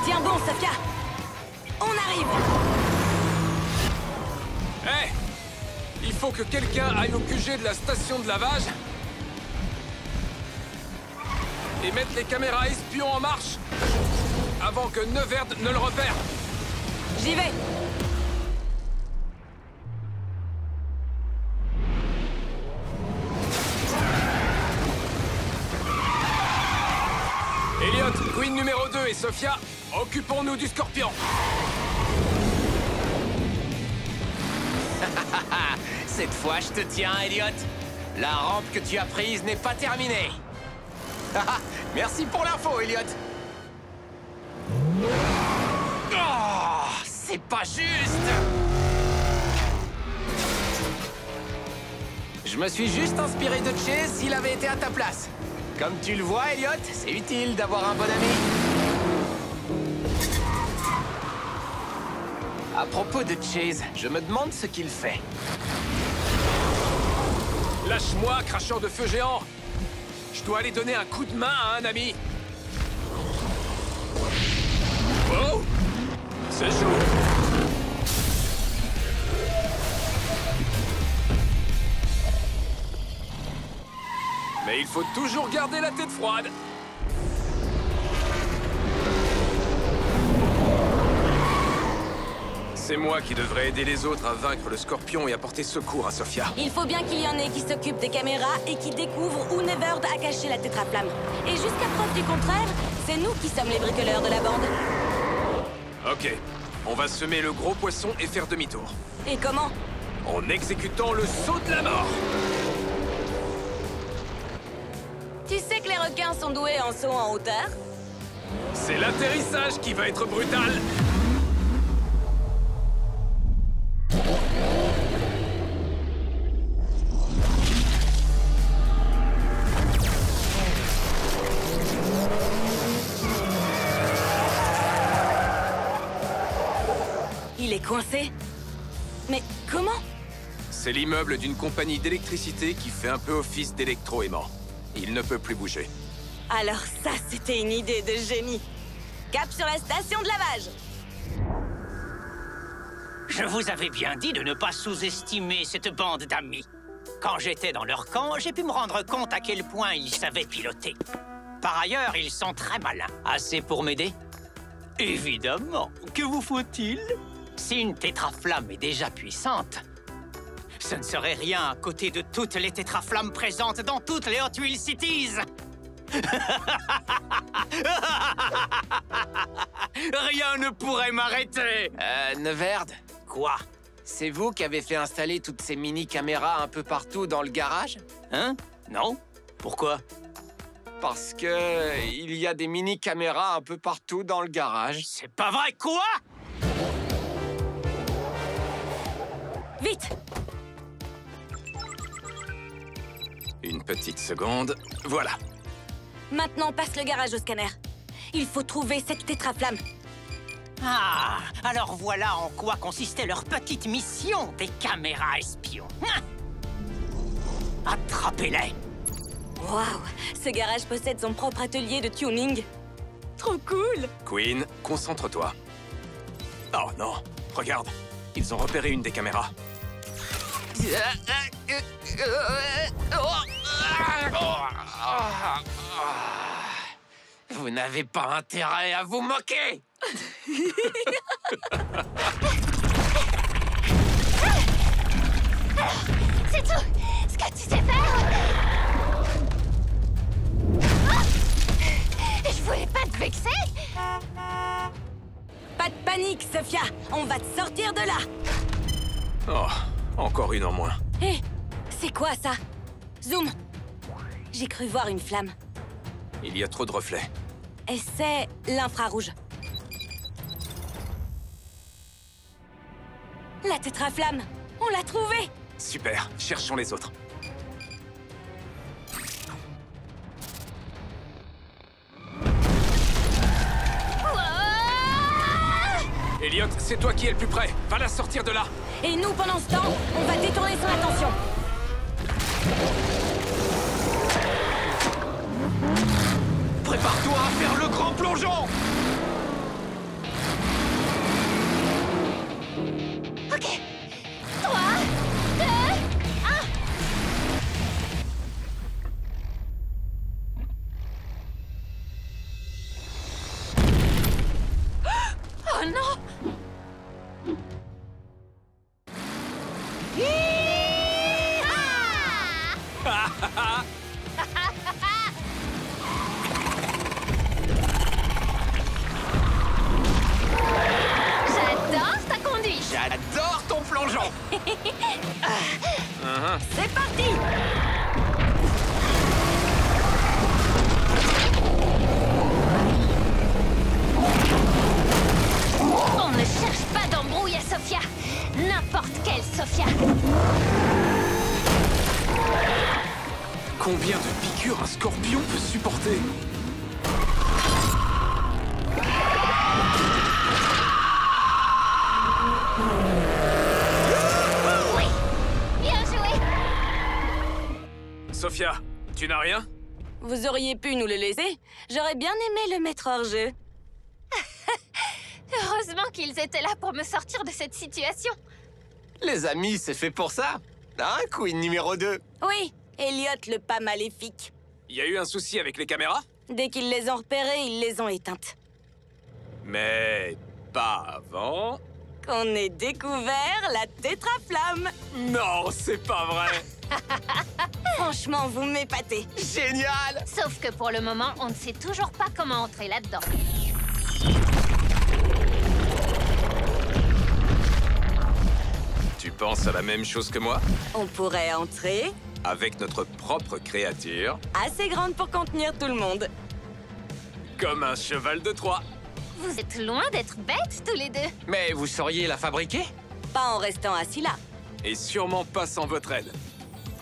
Tiens bon, Sophia. On arrive. Hé! Il faut que quelqu'un aille au QG de la station de lavage et mettre les caméras espions en marche avant que Neverd ne le repère. J'y vais. Elliot, Queen numéro 2 et Sophia, occupons-nous du scorpion. Cette fois, je te tiens, Elliot. La rampe que tu as prise n'est pas terminée. Merci pour l'info, Elliot. Oh, c'est pas juste. Je me suis juste inspiré de Chase s'il avait été à ta place. Comme tu le vois, Elliot, c'est utile d'avoir un bon ami. À propos de Chase, je me demande ce qu'il fait. Lâche-moi, cracheur de feu géant. Je dois aller donner un coup de main à un ami. Oh! C'est chaud. Mais il faut toujours garder la tête froide. C'est moi qui devrais aider les autres à vaincre le scorpion et apporter secours à Sophia. Il faut bien qu'il y en ait qui s'occupent des caméras et qui découvrent où Neverd a caché la tétraflamme. Et jusqu'à preuve du contraire, c'est nous qui sommes les bricoleurs de la bande. Ok, On va semer le gros poisson et faire demi-tour. Et comment? En exécutant le saut de la mort. Tu sais que les requins sont doués en saut en hauteur? C'est l'atterrissage qui va être brutal. Il est coincé? Mais comment? C'est l'immeuble d'une compagnie d'électricité qui fait un peu office d'électroaimant. Il ne peut plus bouger. Alors ça, c'était une idée de génie. Cap sur la station de lavage. Je vous avais bien dit de ne pas sous-estimer cette bande d'amis. Quand j'étais dans leur camp, j'ai pu me rendre compte à quel point ils savaient piloter. Par ailleurs, ils sont très malins. Assez pour m'aider? Évidemment. Que vous faut-il? Si une tétraflamme est déjà puissante, ce ne serait rien à côté de toutes les tétraflammes présentes dans toutes les Hot Wheels Cities. Rien ne pourrait m'arrêter. Neverd, Quoi? c'est vous qui avez fait installer toutes ces mini-caméras un peu partout dans le garage? Hein? Non? Pourquoi? Parce que il y a des mini-caméras un peu partout dans le garage. C'est pas vrai, quoi? Vite! Une petite seconde. Voilà. Maintenant, passe le garage au scanner. Il faut trouver cette tétraflamme. Ah, alors voilà en quoi consistait leur petite mission des caméras espions. Attrapez-les! Waouh! Ce garage possède son propre atelier de tuning. Trop cool! Queen, concentre-toi. Oh non, regarde. Ils ont repéré une des caméras. Vous n'avez pas intérêt à vous moquer. C'est tout ce que tu sais faire. Je voulais pas te vexer. Pas de panique, Sophia! On va te sortir de là! Oh, encore une en moins. Hé! C'est quoi, ça? Zoom! J'ai cru voir une flamme. Il y a trop de reflets. Et c'est l'infrarouge. La tétraflamme! On l'a trouvée! Super, cherchons les autres. Elliot, c'est toi qui es le plus près. Va la sortir de là. Et nous, pendant ce temps, on va détourner son attention. Prépare-toi à faire le grand plongeon. Ok. 3, 2, 1. Oh non! J'adore ta conduite! J'adore ton plongeon. C'est parti! On ne cherche pas d'embrouille à Sophia! N'importe quelle Sophia! Combien de piqûres un scorpion peut supporter? Oui! Bien joué! Sophia, tu n'as rien? Vous auriez pu nous le laisser? J'aurais bien aimé le mettre hors jeu. Heureusement qu'ils étaient là pour me sortir de cette situation. Les amis, c'est fait pour ça. Hein, Queen numéro 2? Oui, Elliot le pas maléfique. Il y a eu un souci avec les caméras? Dès qu'ils les ont repérées, ils les ont éteintes. Mais pas avant. Qu'on ait découvert la tétraflamme. Non, c'est pas vrai. Franchement, vous m'épatez. Génial. Sauf que pour le moment, on ne sait toujours pas comment entrer là-dedans. penses à la même chose que moi? On pourrait entrer, Avec notre propre créature, assez grande pour contenir tout le monde. comme un cheval de Troie. Vous êtes loin d'être bêtes tous les deux. Mais vous sauriez la fabriquer? Pas en restant assis là. Et sûrement pas sans votre aide.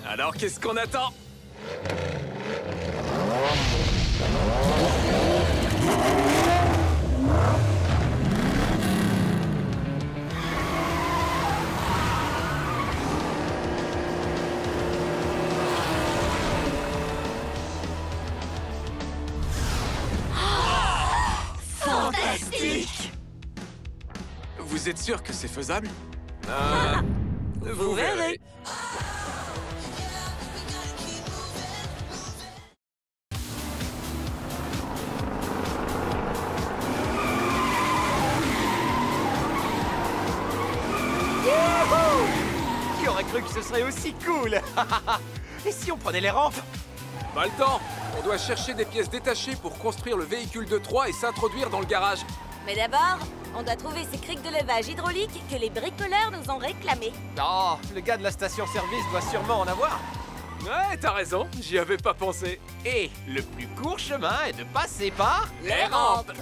Alors qu'est-ce qu'on attend? Fantastique! Vous êtes sûr que c'est faisable? Vous verrez. Qui aurait cru que ce serait aussi cool? Et si on prenait les rampes? Pas le temps. On doit chercher des pièces détachées pour construire le véhicule de Troie et s'introduire dans le garage. Mais d'abord, on doit trouver ces criques de levage hydraulique que les bricoleurs nous ont réclamées. Oh, le gars de la station-service doit sûrement en avoir. Ouais, t'as raison, j'y avais pas pensé. Et le plus court chemin est de passer par... Les rampes.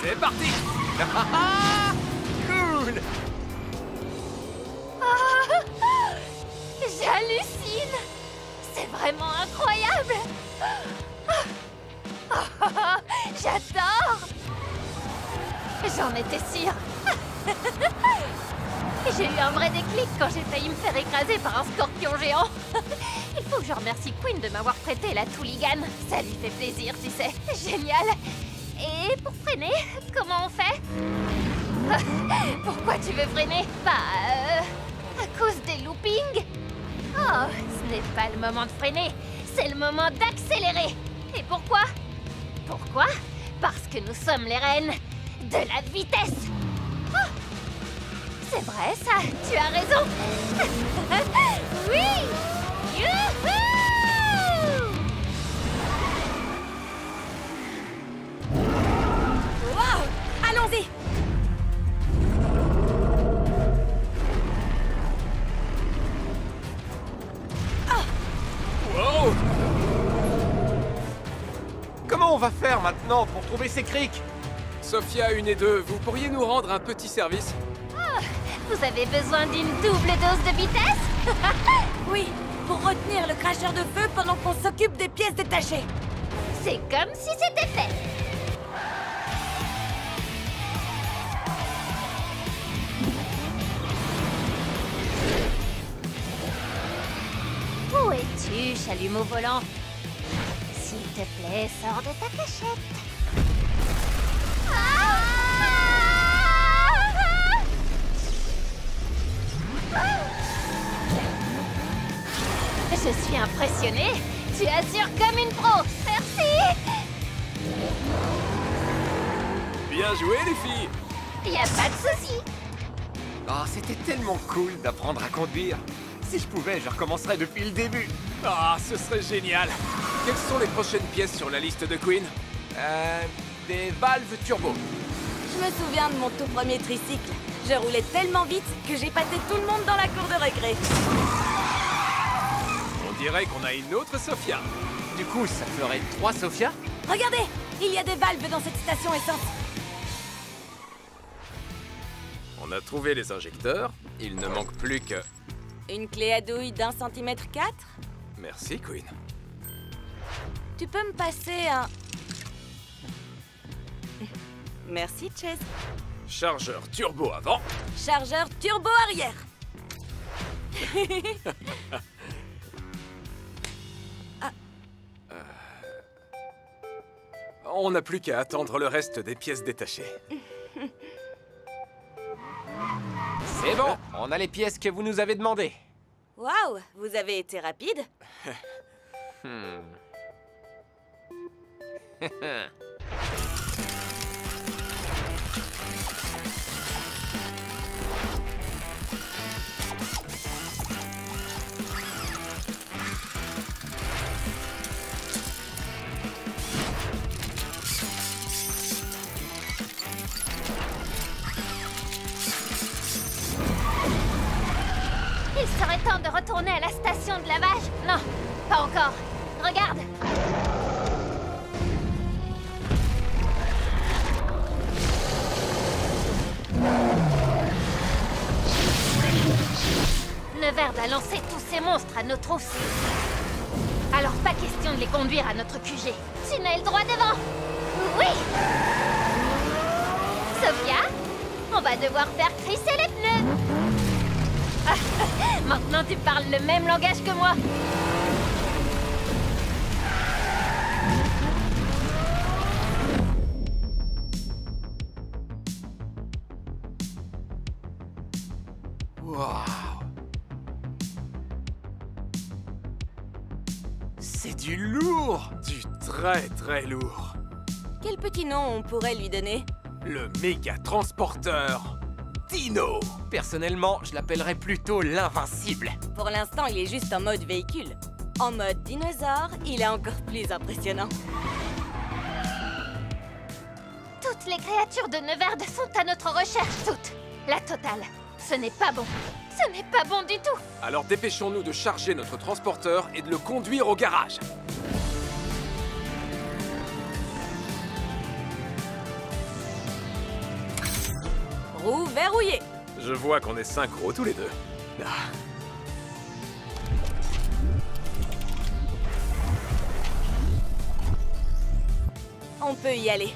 C'est parti. Cool! J'hallucine. C'est vraiment incroyable. J'adore. J'en étais sûre. J'ai eu un vrai déclic quand j'ai failli me faire écraser par un scorpion géant. Il faut que je remercie Queen de m'avoir prêté la Tooligan. Ça lui fait plaisir, tu sais. Génial. Et pour freiner, comment on fait? Pourquoi tu veux freiner? À cause des loopings. Oh, ce n'est pas le moment de freiner, c'est le moment d'accélérer. Et pourquoi? Pourquoi? Parce que nous sommes les reines de la vitesse. Oh, c'est vrai ça, tu as raison. Oui. Youhou! Wow! Allons-y! Wow. Comment on va faire maintenant pour trouver ces criques? Sophia 1 et 2, vous pourriez nous rendre un petit service? Vous avez besoin d'une double dose de vitesse? Oui, pour retenir le cracheur de feu pendant qu'on s'occupe des pièces détachées. C'est comme si c'était fait. Où es-tu, chalumeau volant? S'il te plaît, sors de ta cachette. Je suis impressionnée. Tu assures comme une pro. Merci. Bien joué les filles. Y a pas de souci. Oh, c'était tellement cool d'apprendre à conduire. Si je pouvais, je recommencerais depuis le début. Ah, ce serait génial. Quelles sont les prochaines pièces sur la liste de Queen? Des valves turbo. Je me souviens de mon tout premier tricycle. Je roulais tellement vite que j'ai passé tout le monde dans la cour de récré. On dirait qu'on a une autre Sophia. Du coup, ça ferait 3 Sophia? Regardez, il y a des valves dans cette station essence. On a trouvé les injecteurs. Il ne manque plus que... Une clé à douille d'1 cm 4. Merci, Queen. Tu peux me passer un... Merci, Chase. Chargeur turbo avant. Chargeur turbo arrière. On n'a plus qu'à attendre le reste des pièces détachées. C'est bon, on a les pièces que vous nous avez demandées. Waouh, vous avez été rapide. Il serait temps de retourner à la station de lavage. Non, pas encore. Regarde. Neverd a lancé tous ces monstres à nos trousses. Alors pas question de les conduire à notre QG. Tunnel droit devant. Oui. Sophia, on va devoir faire crisser les pneus. Maintenant tu parles le même langage que moi. Waouh! C'est du lourd! Du très très lourd. Quel petit nom on pourrait lui donner? Le méga transporteur Dino. Personnellement, je l'appellerais plutôt l'invincible. Pour l'instant, il est juste en mode véhicule. En mode dinosaure, il est encore plus impressionnant. Toutes les créatures de Neverd sont à notre recherche, toutes. La totale. Ce n'est pas bon. Ce n'est pas bon du tout. Alors dépêchons-nous de charger notre transporteur et de le conduire au garage. Roue verrouillée. Je vois qu'on est synchro tous les deux. Ah. On peut y aller.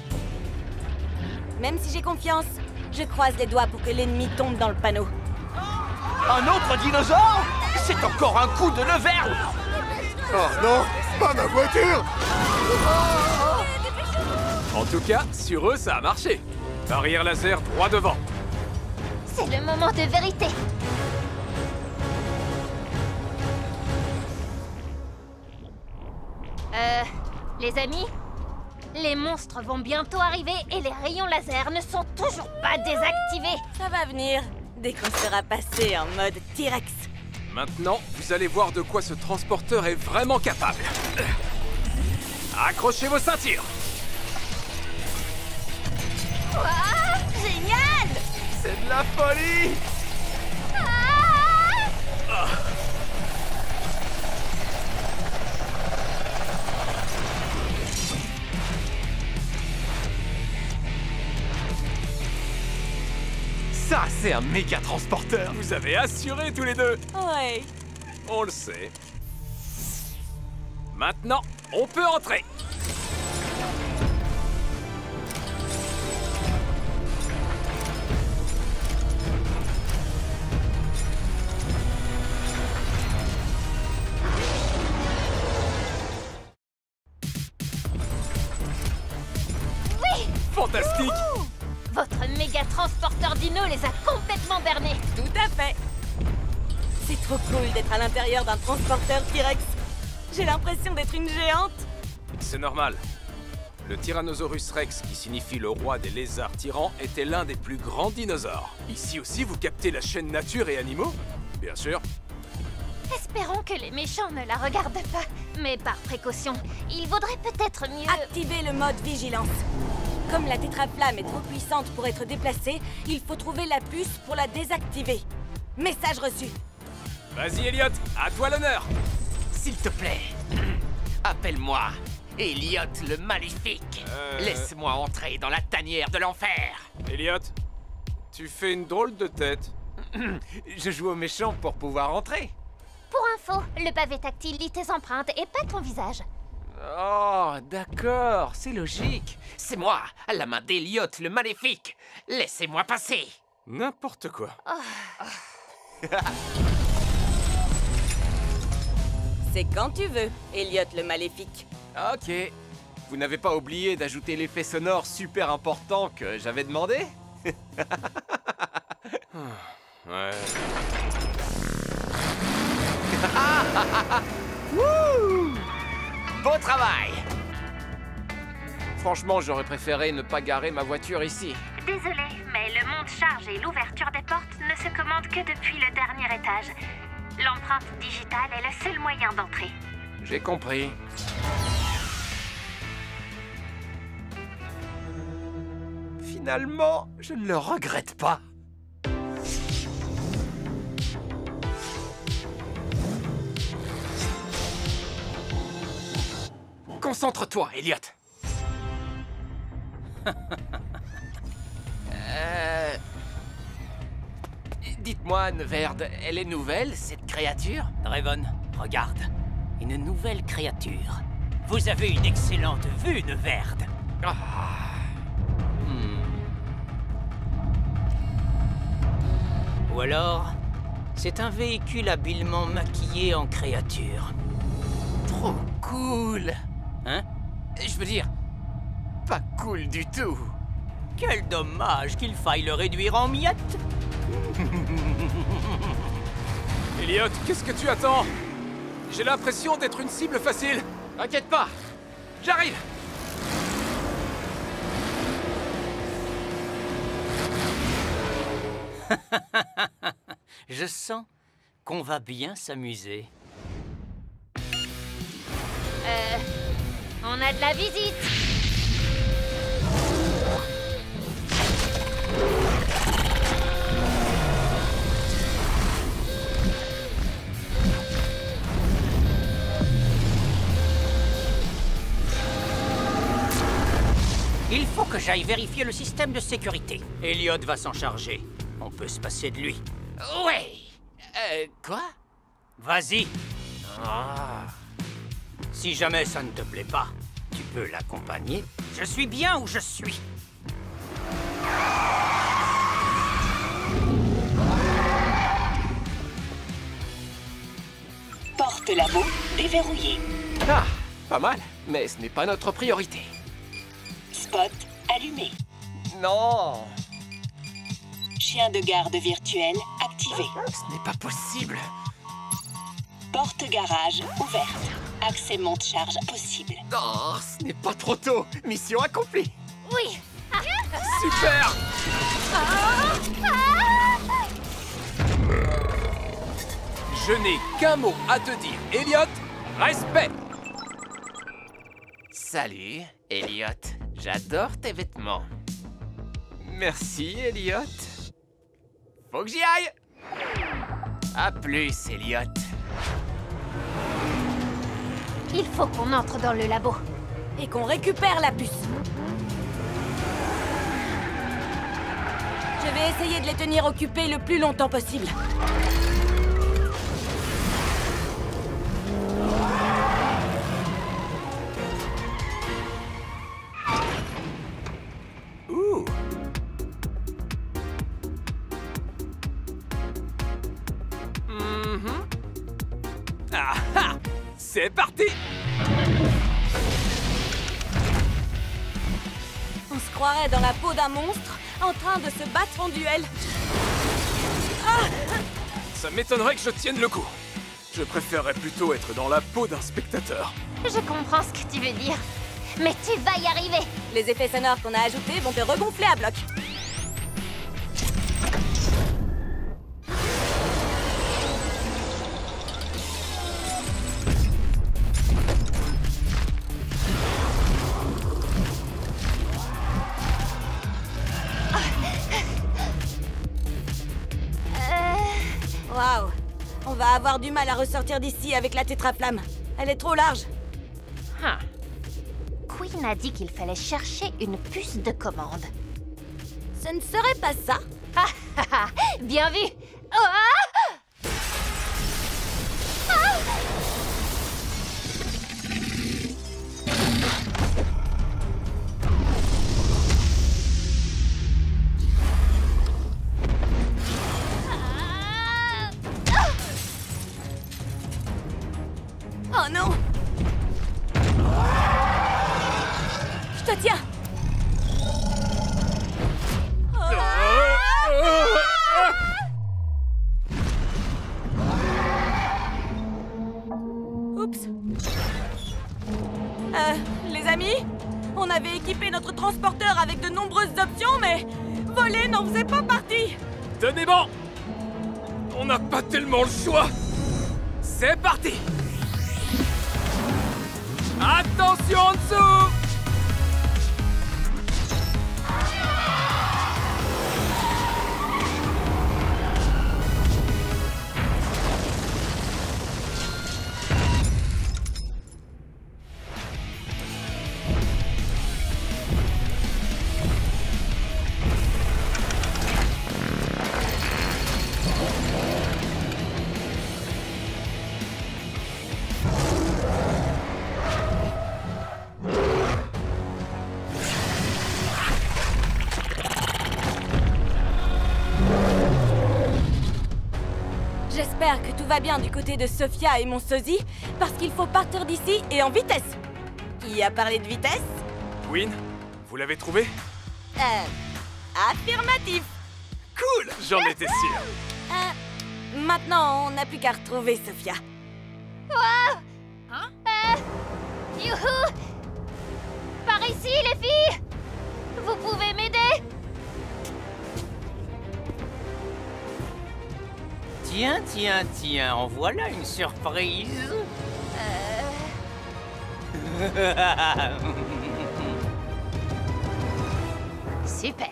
Même si j'ai confiance, je croise les doigts pour que l'ennemi tombe dans le panneau. Un autre dinosaure? C'est encore un coup de Neverd! Oh non, pas ma voiture! En tout cas, sur eux, ça a marché. Arrière laser droit devant. C'est le moment de vérité. Les amis, les monstres vont bientôt arriver et les rayons laser ne sont toujours pas désactivés. Ça va venir, dès qu'on sera passé en mode T-Rex. Maintenant, vous allez voir de quoi ce transporteur est vraiment capable. Accrochez vos ceintures. Waouh, génial! C'est de la folie. Ça, c'est un méga transporteur. Vous avez assuré tous les deux. Ouais. On le sait. Maintenant, on peut entrer. Oui! Fantastique. Votre méga transporteur dino les a complètement bernés. Tout à fait. C'est trop cool d'être à l'intérieur d'un transporteur T-Rex. J'ai l'impression d'être une géante. C'est normal. Le Tyrannosaurus Rex, qui signifie le roi des lézards tyrans, était l'un des plus grands dinosaures. Ici aussi, vous captez la chaîne Nature et Animaux? Bien sûr. Espérons que les méchants ne la regardent pas. Mais par précaution, il vaudrait peut-être mieux... Activez le mode vigilance. Comme la tétraflamme est trop puissante pour être déplacée, il faut trouver la puce pour la désactiver. Message reçu. Vas-y, Elliot, à toi l'honneur. S'il te plaît, appelle-moi Elliot le Maléfique. Laisse-moi entrer dans la tanière de l'enfer. Elliot, tu fais une drôle de tête. Je joue au méchant pour pouvoir entrer. Pour info, le pavé tactile lit tes empreintes et pas ton visage. Oh, d'accord, c'est logique. C'est moi, à la main d'Elliot le Maléfique. Laissez-moi passer. N'importe quoi. C'est quand tu veux, Elliot le Maléfique. Ok. Vous n'avez pas oublié d'ajouter l'effet sonore super important que j'avais demandé? Ouais. Wouh! Beau travail! Franchement, j'aurais préféré ne pas garer ma voiture ici. Désolé, mais le monte-charge et l'ouverture des portes ne se commandent que depuis le dernier étage. L'empreinte digitale est le seul moyen d'entrer. J'ai compris. Finalement, je ne le regrette pas. Concentre-toi, Elliot. Dites-moi, Neverd, elle est nouvelle, cette créature? Draven, regarde. Une nouvelle créature. Vous avez une excellente vue, Neverd. Ou alors, c'est un véhicule habilement maquillé en créature. Trop cool. Hein? Je veux dire, pas cool du tout. Quel dommage qu'il faille le réduire en miettes. Elliot, qu'est-ce que tu attends? J'ai l'impression d'être une cible facile. T'inquiète pas, j'arrive. Je sens qu'on va bien s'amuser. On a de la visite. Il faut que j'aille vérifier le système de sécurité. Elliot va s'en charger. On peut se passer de lui. Ouais. Quoi? Vas-y. Si jamais ça ne te plaît pas, tu peux l'accompagner. Je suis bien où je suis. Porte labo déverrouillée. Ah, pas mal, mais ce n'est pas notre priorité. Spot allumé. Non. Chien de garde virtuel activé. Ce n'est pas possible. Porte garage ouverte. Accès monte-charge possible. Non, ce n'est pas trop tôt. Mission accomplie. Oui. Super. Je n'ai qu'un mot à te dire, Elliot. Respect. Salut, Elliot. J'adore tes vêtements. Merci, Elliot. Faut que j'y aille. À plus, Elliot. Il faut qu'on entre dans le labo. Et qu'on récupère la puce. Je vais essayer de les tenir occupés le plus longtemps possible. Ouh. Ah ah. C'est parti. On se croirait dans la peau d'un monstre, en train de se battre en duel. Ça m'étonnerait que je tienne le coup. Je préférerais plutôt être dans la peau d'un spectateur. Je comprends ce que tu veux dire. Mais tu vas y arriver. Les effets sonores qu'on a ajoutés vont te regonfler à bloc. Waouh! On va avoir du mal à ressortir d'ici avec la tétraflamme. Elle est trop large. Queen a dit qu'il fallait chercher une puce de commande. Ce ne serait pas ça? Bien vu. Oh, Oh non! Je te tiens! Oups! Les amis? On avait équipé notre transporteur avec de nombreuses options, mais voler n'en faisait pas partie! Tenez bon. On n'a pas tellement le choix. C'est parti. Attention en dessous. va bien du côté de Sophia et mon sosie, parce qu'il faut partir d'ici et en vitesse. Qui a parlé de vitesse? Queen, vous l'avez trouvé? Affirmatif. Cool, j'en étais sûr. Maintenant, on n'a plus qu'à retrouver Sophia. Wow! Youhou! Par ici, les filles! Vous pouvez m'aider? Tiens, tiens, tiens, en voilà une surprise. Super.